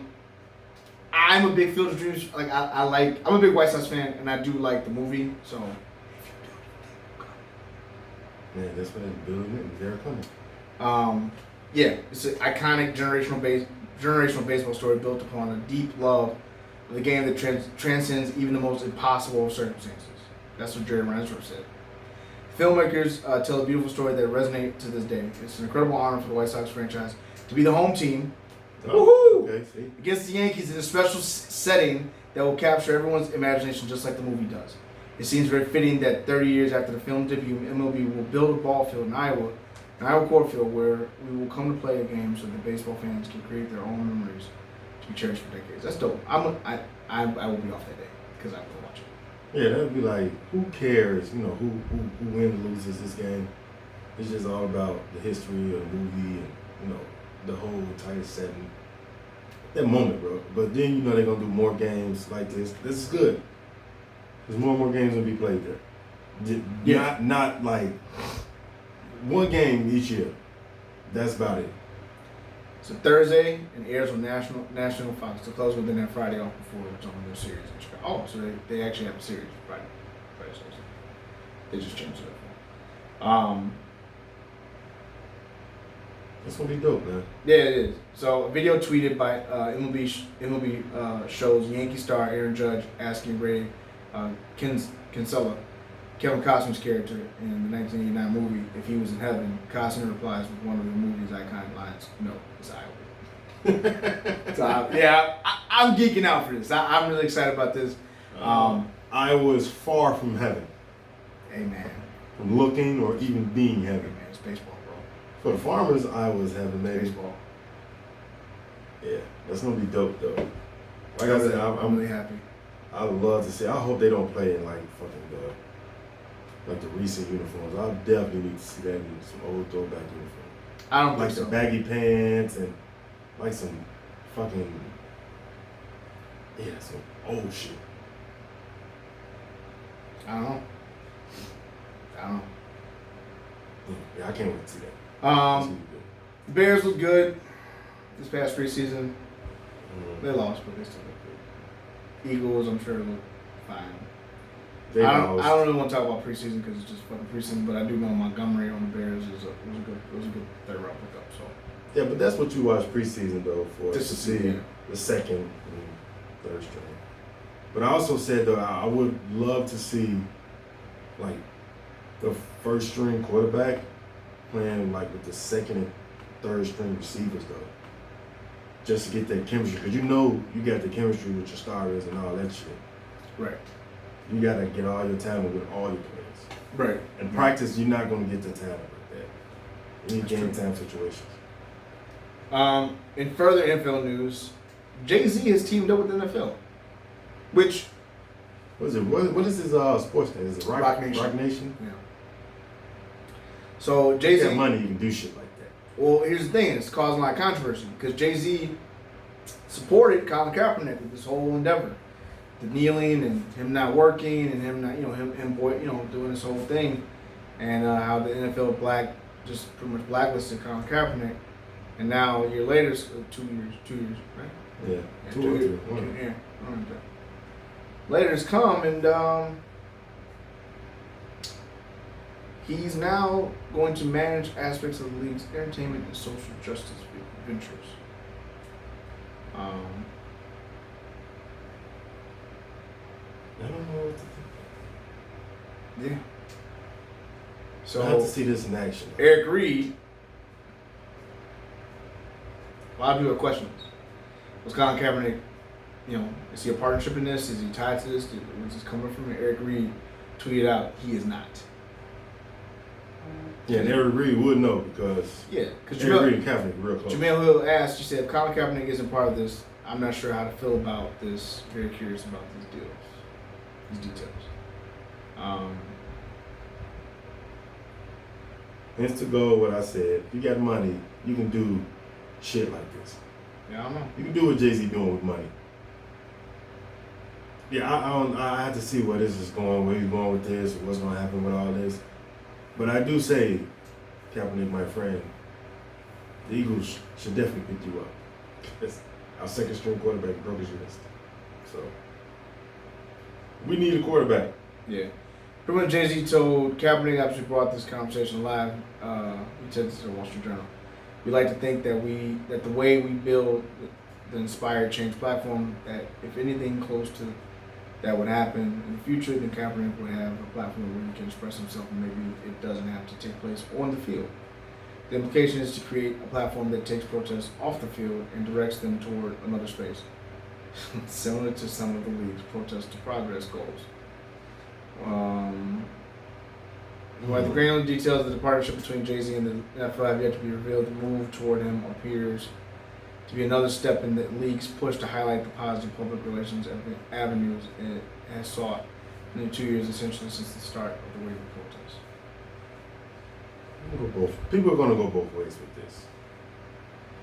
I'm a big Field of Dreams. I'm a big White Sox fan, and I do like the movie. So, man, that's what they're building it, and they're coming. Yeah, it's an iconic generational baseball story built upon a deep love of the game that transcends even the most impossible of circumstances. That's what Jerry Reinsdorf said. Filmmakers tell a beautiful story that resonates to this day. It's an incredible honor for the White Sox franchise to be the home team against the Yankees in a special setting that will capture everyone's imagination just like the movie does. It seems very fitting that 30 years after the film debut, MLB will build a ball field in Iowa Court Field, where we will come to play a game so that baseball fans can create their own memories to be cherished for decades. That's dope. I will be off that day because I will watch it. Yeah, that'd be like, who cares? Who wins or loses this game? It's just all about the history of the movie and the whole entire setting. That moment, bro. But then they're gonna do more games like this. This is good. There's more and more games gonna be played there. Yeah. Not like one game each year. That's about it. It's a Thursday and airs on National Fox. To close within that Friday off before it's on their series in Chicago. Oh, so they actually have a series Friday, Saturday. They just changed it up. That's gonna be dope, man. Yeah, it is. So a video tweeted by MLB shows Yankee star Aaron Judge asking Ray Kinsella, Kevin Costner's character in the 1989 movie, if he was in heaven. Costner replies with one of the movie's iconic lines, "No, it's Iowa." So I'm geeking out for this. I'm really excited about this. Iowa is far from heaven. Hey man, from looking or even being heaven. Hey man, it's baseball, bro. For the farmers, Iowa's heaven, maybe. Baseball. Yeah, that's gonna be dope though. Like I said, I'm really happy. I would love to see. I hope they don't play in like fucking the recent uniforms. I definitely need to see that in some old throwback uniforms. I don't like think so. Some baggy pants and like some fucking some old shit. I don't know. Yeah, I can't wait to see that. Bears look good this past preseason. They lost, but they still look good. Eagles, I'm sure, look fine. I don't really want to talk about preseason because it's just fucking preseason, but I do know Montgomery on the Bears was a good third round pickup. So yeah, but that's what you watch preseason though for just to see the second and third string. But I also said though I would love to see like the first string quarterback playing like with the second and third string receivers though, just to get that chemistry because you got the chemistry with your starters and all that shit. Right. You gotta get all your talent with all your players. Right. In practice, you're not gonna get the talent like that. You need game time situations. In further NFL news, Jay-Z has teamed up with the NFL, which what is it? What is his sports name? Is it Rock Nation? Rock Nation? Yeah. So Jay-Z, you got money, you can do shit like that. Well, here's the thing: it's causing a lot of controversy because Jay-Z supported Colin Kaepernick with this whole endeavor. The kneeling and him not working and him not, him doing this whole thing, and how the NFL just pretty much blacklisted Colin Kaepernick, and now a year later, 2 years, right? Yeah, 2 or 3. Yeah, later it's come and he's now going to manage aspects of the league's entertainment and social justice ventures. I don't know what to think. Yeah. So I have to see this in action. Eric Reed. A lot of people have questions. Was Colin Kaepernick, is he a partnership in this? Is he tied to this? Was this coming from Eric Reed? Tweeted out, he is not. Yeah, and Eric Reed would know because Eric Reed and Kaepernick real close. Jamel Hill asked, she said, if Colin Kaepernick isn't part of this, I'm not sure how to feel about this. Very curious about these details. Hence to go what I said. If you got money, you can do shit like this. Yeah, I don't know. You can do what Jay-Z doing with money. Yeah, I have to see where this is going, where he's going with this, what's going to happen with all this. But I do say, Kaepernick, my friend, the Eagles should definitely pick you up. Our second string quarterback broke his wrist. So, we need a quarterback. Yeah. Pretty much Jay-Z told Kaepernick, actually brought this conversation live. He said this to the Wall Street Journal. We like to think that the way we build the Inspired Change platform, that if anything close to that would happen in the future, then Kaepernick would have a platform where he can express himself and maybe it doesn't have to take place on the field. The implication is to create a platform that takes protests off the field and directs them toward another space, similar to some of the league's protest to progress goals. While the granular details of the partnership between Jay-Z and the NFL have yet to be revealed, the move toward him appears to be another step in the league's push to highlight the positive public relations avenues it has sought in the 2 years essentially since the start of the wave of protests. People are going to go both ways with this.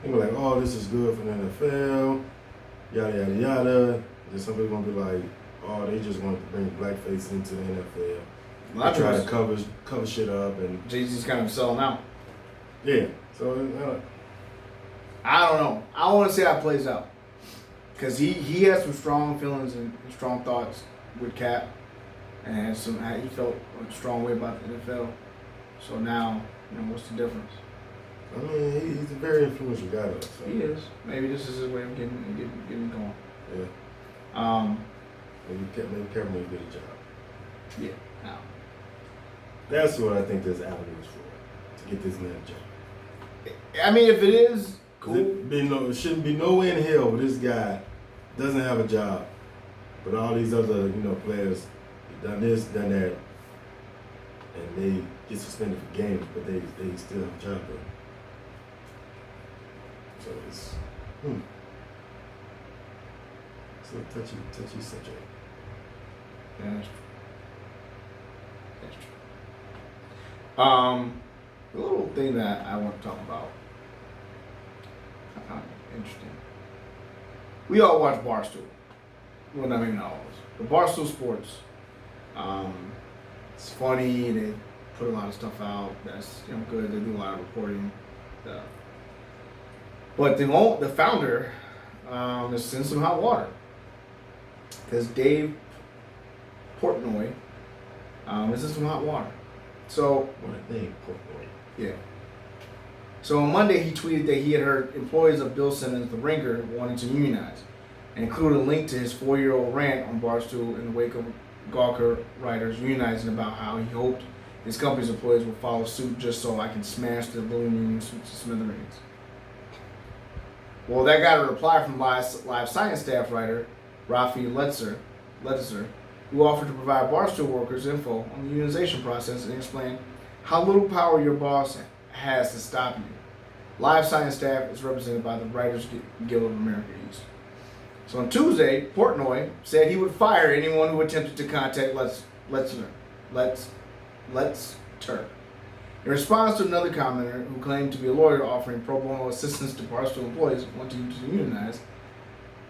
People are like, oh, this is good for the NFL, yada, yada, yada. Then some people are going to be like, oh, they just want to bring blackface into the NFL. They try to cover shit up, and Jay-Z's kind of selling out. Yeah. So I don't know. I want to see how it plays out. Because he has some strong feelings and strong thoughts with Cap. And he felt a strong way about the NFL. So now, what's the difference? I mean, he's a very influential guy, though. So. He is. Maybe this is his way of getting going. Yeah. Maybe Kevin will get a job. Yeah. No. That's what I think this avenue is for, to get this man a job. I mean, if it is, cool. It shouldn't be no way in hell where this guy doesn't have a job, but all these other players done this, done that, and they get suspended for games, but they still have a job though. So it's a touchy subject. Yeah, that's true. That's true. The little thing that I want to talk about, I found it interesting. We all watch Barstool. Well, not maybe not all of us, but Barstool Sports. It's funny. They put a lot of stuff out. That's good. They do a lot of reporting. But the founder is in some hot water because Dave Portnoy is in some hot water. So what a name, Portnoy. Yeah. So on Monday, he tweeted that he had heard employees of Bill Simmons, the Ringer, wanting to unionize, and included a link to his 4-year-old rant on Barstool in the wake of Gawker writers unionizing about how he hoped his company's employees would follow suit just so I can smash the balloon union to smithereens. Well, that got a reply from Live Science staff writer Rafi Letzer, who offered to provide Barstool workers info on the unionization process and explain how little power your boss has to stop you. Live Science staff is represented by the Writers Guild of America East. So on Tuesday, Portnoy said he would fire anyone who attempted to contact Letzer. In response to another commenter who claimed to be a lawyer offering pro bono assistance to Barstool employees wanting to unionize,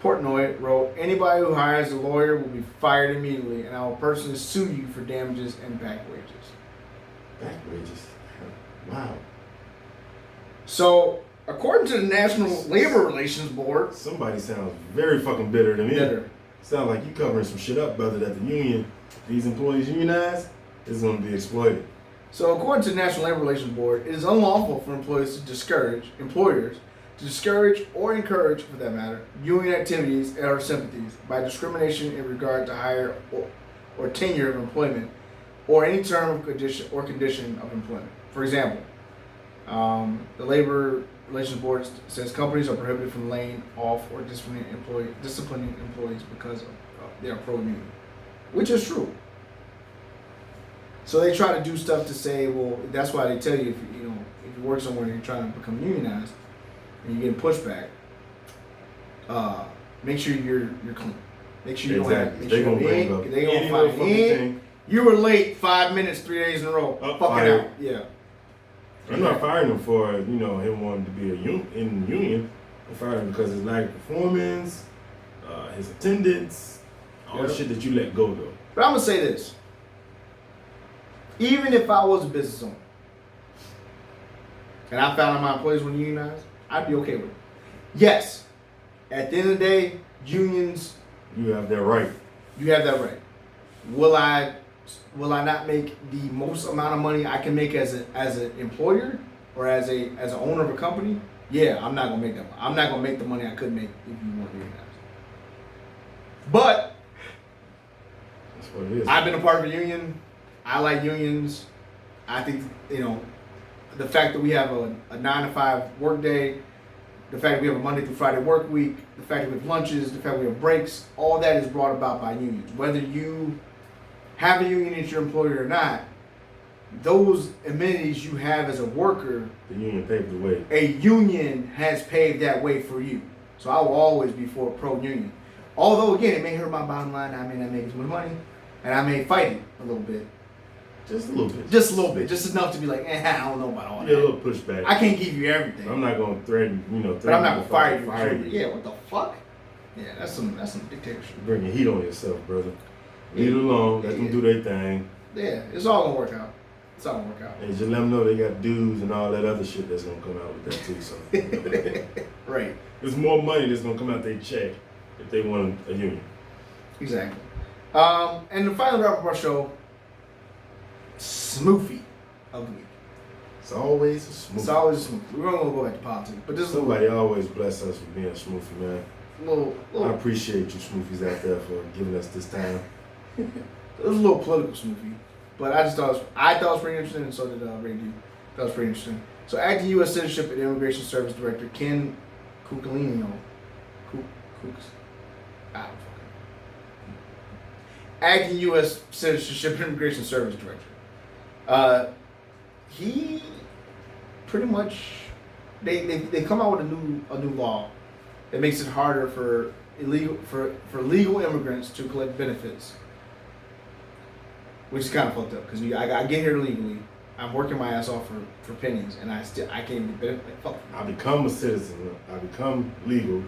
Portnoy wrote, "Anybody who hires a lawyer will be fired immediately, and I will personally sue you for damages and back wages." Back wages? Wow. So, according to the National Labor Relations Board... Somebody sounds very fucking bitter to me. Bitter. Sounds like you covering some shit up, brother, that the union, these employees unionize, is going to be exploited. So, according to the National Labor Relations Board, it is unlawful for employers to discourage or encourage, for that matter, union activities or sympathies by discrimination in regard to hire or tenure of employment or any term of condition of employment. For example, the Labor Relations Board says companies are prohibited from laying off or disciplining employees because they are pro-union, which is true. So they try to do stuff to say, well, that's why they tell you if you work somewhere and you're trying to become unionized and you're getting pushback, make sure you're clean. Make sure you don't have. Make sure they gonna find in. You were late 5 minutes, 3 days in a row. Fucking out. Yeah. I'm not firing him for him wanting to be in the union. I'm firing him because his lack of performance, his attendance, all the shit that you let go though. But I'm gonna say this. Even if I was a business owner and I found out my employees were unionized, I'd be okay with it. Yes, at the end of the day, unions. You have that right. You have that right. Will I not make the most amount of money I can make as an employer or as an owner of a company? Yeah, I'm not gonna make that. I'm not gonna make the money I could make if you weren't unionized. But that's what it is. I've been a part of a union. I like unions. I think, the fact that we have a 9-to-5 work day, the fact that we have a Monday through Friday work week, the fact that we have lunches, the fact that we have breaks, all that is brought about by unions. Whether you have a union as your employer or not, those amenities you have as a worker, the union paved the way. A union has paved that way for you. So I will always be for pro-union. Although, again, it may hurt my bottom line. I may not make as much money, and I may fight it a little bit. Just a little bit. Just a little bit. Just enough to be like, I don't know about all that. Yeah, a little pushback. I can't give you everything. I'm not going to threaten, but I'm not going to fire you. Yeah, what the fuck? Yeah, that's some dictatorship. You're bringing heat on yourself, brother. Leave it alone. Let them do their thing. Yeah, it's all gonna work out. It's all gonna work out. And just let them know they got dues and all that other shit that's gonna come out with that too. So Right. there's more money that's gonna come out their check if they want a union. Exactly. And the final wrap up our show, Smoothie of the week. It's always a smoothie. It's always a smoothie. We're gonna go back to politics, but this is Somebody always bless us with being a smoothie, man. I appreciate you smoothies out there for giving us this time. It was a little political smoothie, but I just thought it was pretty interesting, and so did Randy. That was pretty interesting. So, acting U.S. Citizenship and Immigration Service Director Ken Cuccolino, acting U.S. Citizenship and Immigration Service Director. He pretty much they come out with a new law that makes it harder for legal immigrants to collect benefits, which is kind of fucked up because I get here legally, I'm working my ass off for pennies, and I can't even get benefits. Like, fuck. I become a citizen, I become legal,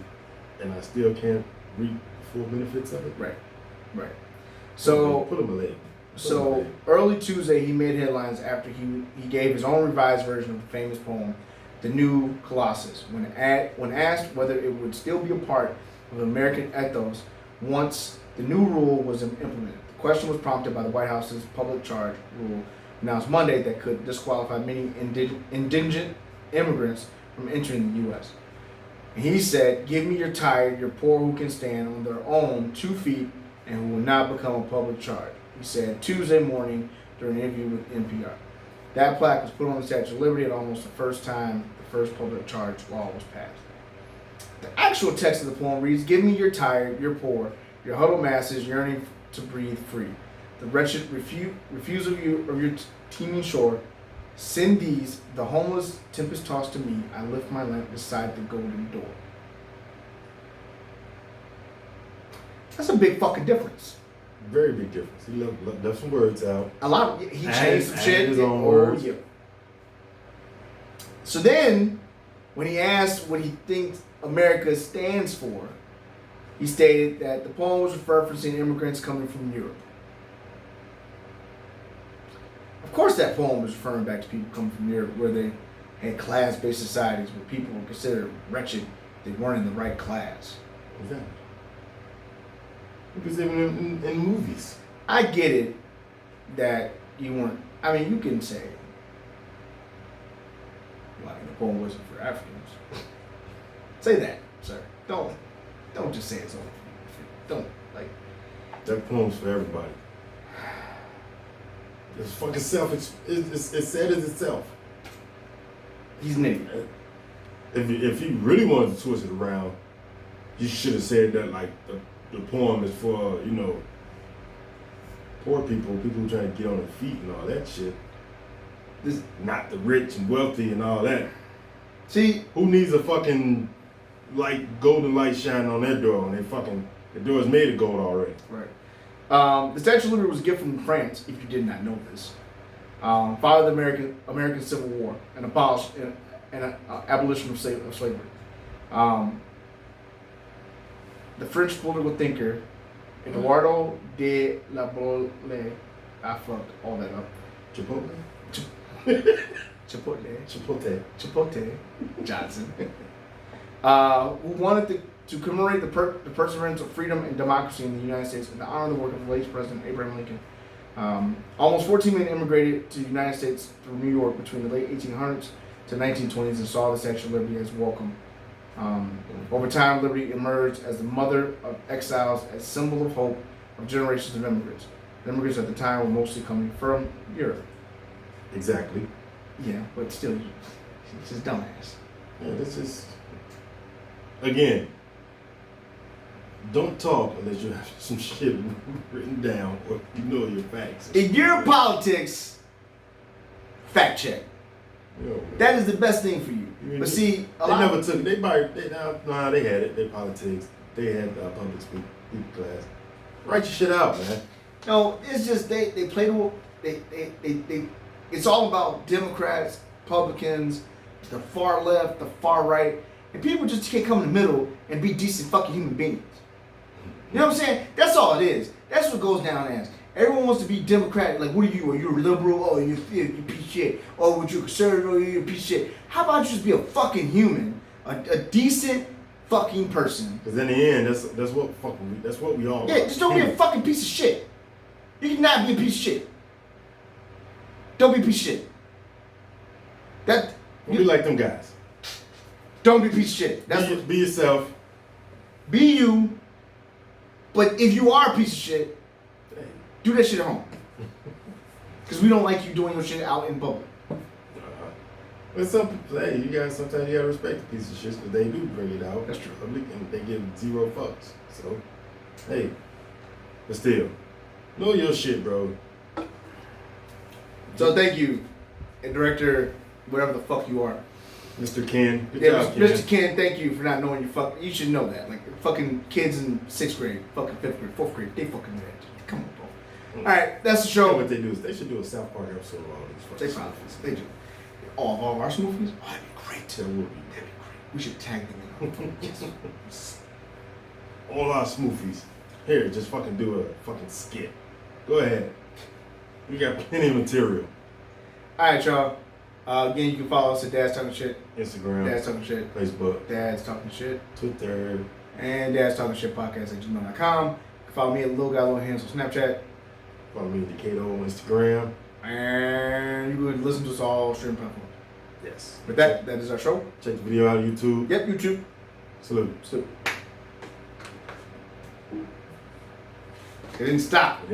and I still can't reap the full benefits of it. Right. So put him a leg. So early Tuesday, he made headlines after he gave his own revised version of the famous poem, "The New Colossus," when asked whether it would still be a part of American ethos once the new rule was implemented. The question was prompted by the White House's public charge rule announced Monday that could disqualify many indigent immigrants from entering the U.S. And he said, "Give me your tired, your poor who can stand on their own 2 feet and who will not become a public charge," he said Tuesday morning during an interview with NPR. That plaque was put on the Statue of Liberty at almost the first time the first public charge law was passed. The actual text of the poem reads, "Give me your tired, your poor, your huddled masses yearning to breathe free. The wretched refuse of your teeming shore. Send these, the homeless, tempest-tossed to me. I lift my lamp beside the golden door." That's a big fucking difference. Very big difference. He left some words out. He changed some shit. His own words. Yeah. So then, when he asked what he thinks America stands for, he stated that the poem was referencing immigrants coming from Europe. Of course, that poem was referring back to people coming from Europe, where they had class-based societies where people were considered wretched. They weren't in the right class. Exactly. Because even in movies. I get it that you weren't. I mean, you can say, like, the poem wasn't for Africans. Say that, sir. Don't just say it's only for you. Don't, like. That poem's for everybody. It's fucking self. It's said as itself. He's an idiot. If he really wanted to twist it around, you should have said that like the poem is for, poor people who trying to get on their feet and all that shit. This not the rich and wealthy and all that. See, who needs a fucking golden light shining on their door when the door is made of gold already? Right. The Statue of Liberty was a gift from France, if you did not know this. Followed the American Civil War and abolition of slavery. The French political thinker Eduardo de la Bolle, I fucked all that up. Chipotle Johnson, who wanted to commemorate the perseverance of freedom and democracy in the United States and to honor the work of the late President Abraham Lincoln. Almost 14 million immigrated to the United States through New York between the late 1800s to 1920s and saw the Statue of Liberty as welcome. Over time, Liberty emerged as the mother of exiles, as symbol of hope of generations of immigrants. The immigrants at the time were mostly coming from Europe. Exactly. Yeah, but still, it's just dumbass. Yeah, this is, again, don't talk unless you have some shit written down or you know your facts. In your politics, fact check. That is the best thing for you. But see, they had it. They politics. They had public speaking class. Write your shit out, man. No, it's just they play they it's all about Democrats, Republicans, the far left, the far right, and people just can't come in the middle and be decent fucking human beings. You know what I'm saying? That's all it is. That's what goes down as. Everyone wants to be Democratic. Like, what are you? Are you a liberal? Oh, you piece of shit. Oh, would you a conservative? Oh, you a piece of shit. How about you just be a fucking human, a decent fucking person? Because in the end, that's what we all. Yeah, just don't be a fucking piece of shit. You cannot be a piece of shit. Don't be a piece of shit. That. Don't be like them guys. Don't be a piece of shit. That's be yourself. Be you. But if you are a piece of shit, do that shit at home. Because we don't like you doing your shit out in public. But some people, hey, sometimes you gotta respect the piece of shit because they do bring it out. That's true. Public and they give 0 fucks. So, hey, but still, know your shit, bro. So thank you, director, whatever the fuck you are. Mr. Ken. Good Yeah, job, Mr. Ken, thank you for not knowing your fuck. You should know that. Like, fucking kids in 6th grade, fucking 5th grade, 4th grade, they fucking know that. Come on, bro. Alright, that's the show. What they do is they should do a South Park episode of all these. They probably they do. All of our smoothies? Oh, that'd be great. That would be. That'd be great. We should tag them in. Yes. All our smoothies. Here, just fucking do a fucking skit. Go ahead. We got plenty of material. Alright, y'all. Again, you can follow us at Dad's Talking Shit. Instagram. Dad's Talking Shit. Facebook. Dad's Talking Shit. Twitter. And Dad's Talking Shit podcast at gmail.com. You can follow me at Little Guy Little Hands on Snapchat. Follow me at Decato on Instagram. And you can listen to us all streaming platforms. Yes. With that is our show. Check the video out on YouTube. Yep, YouTube. Salute. It didn't stop.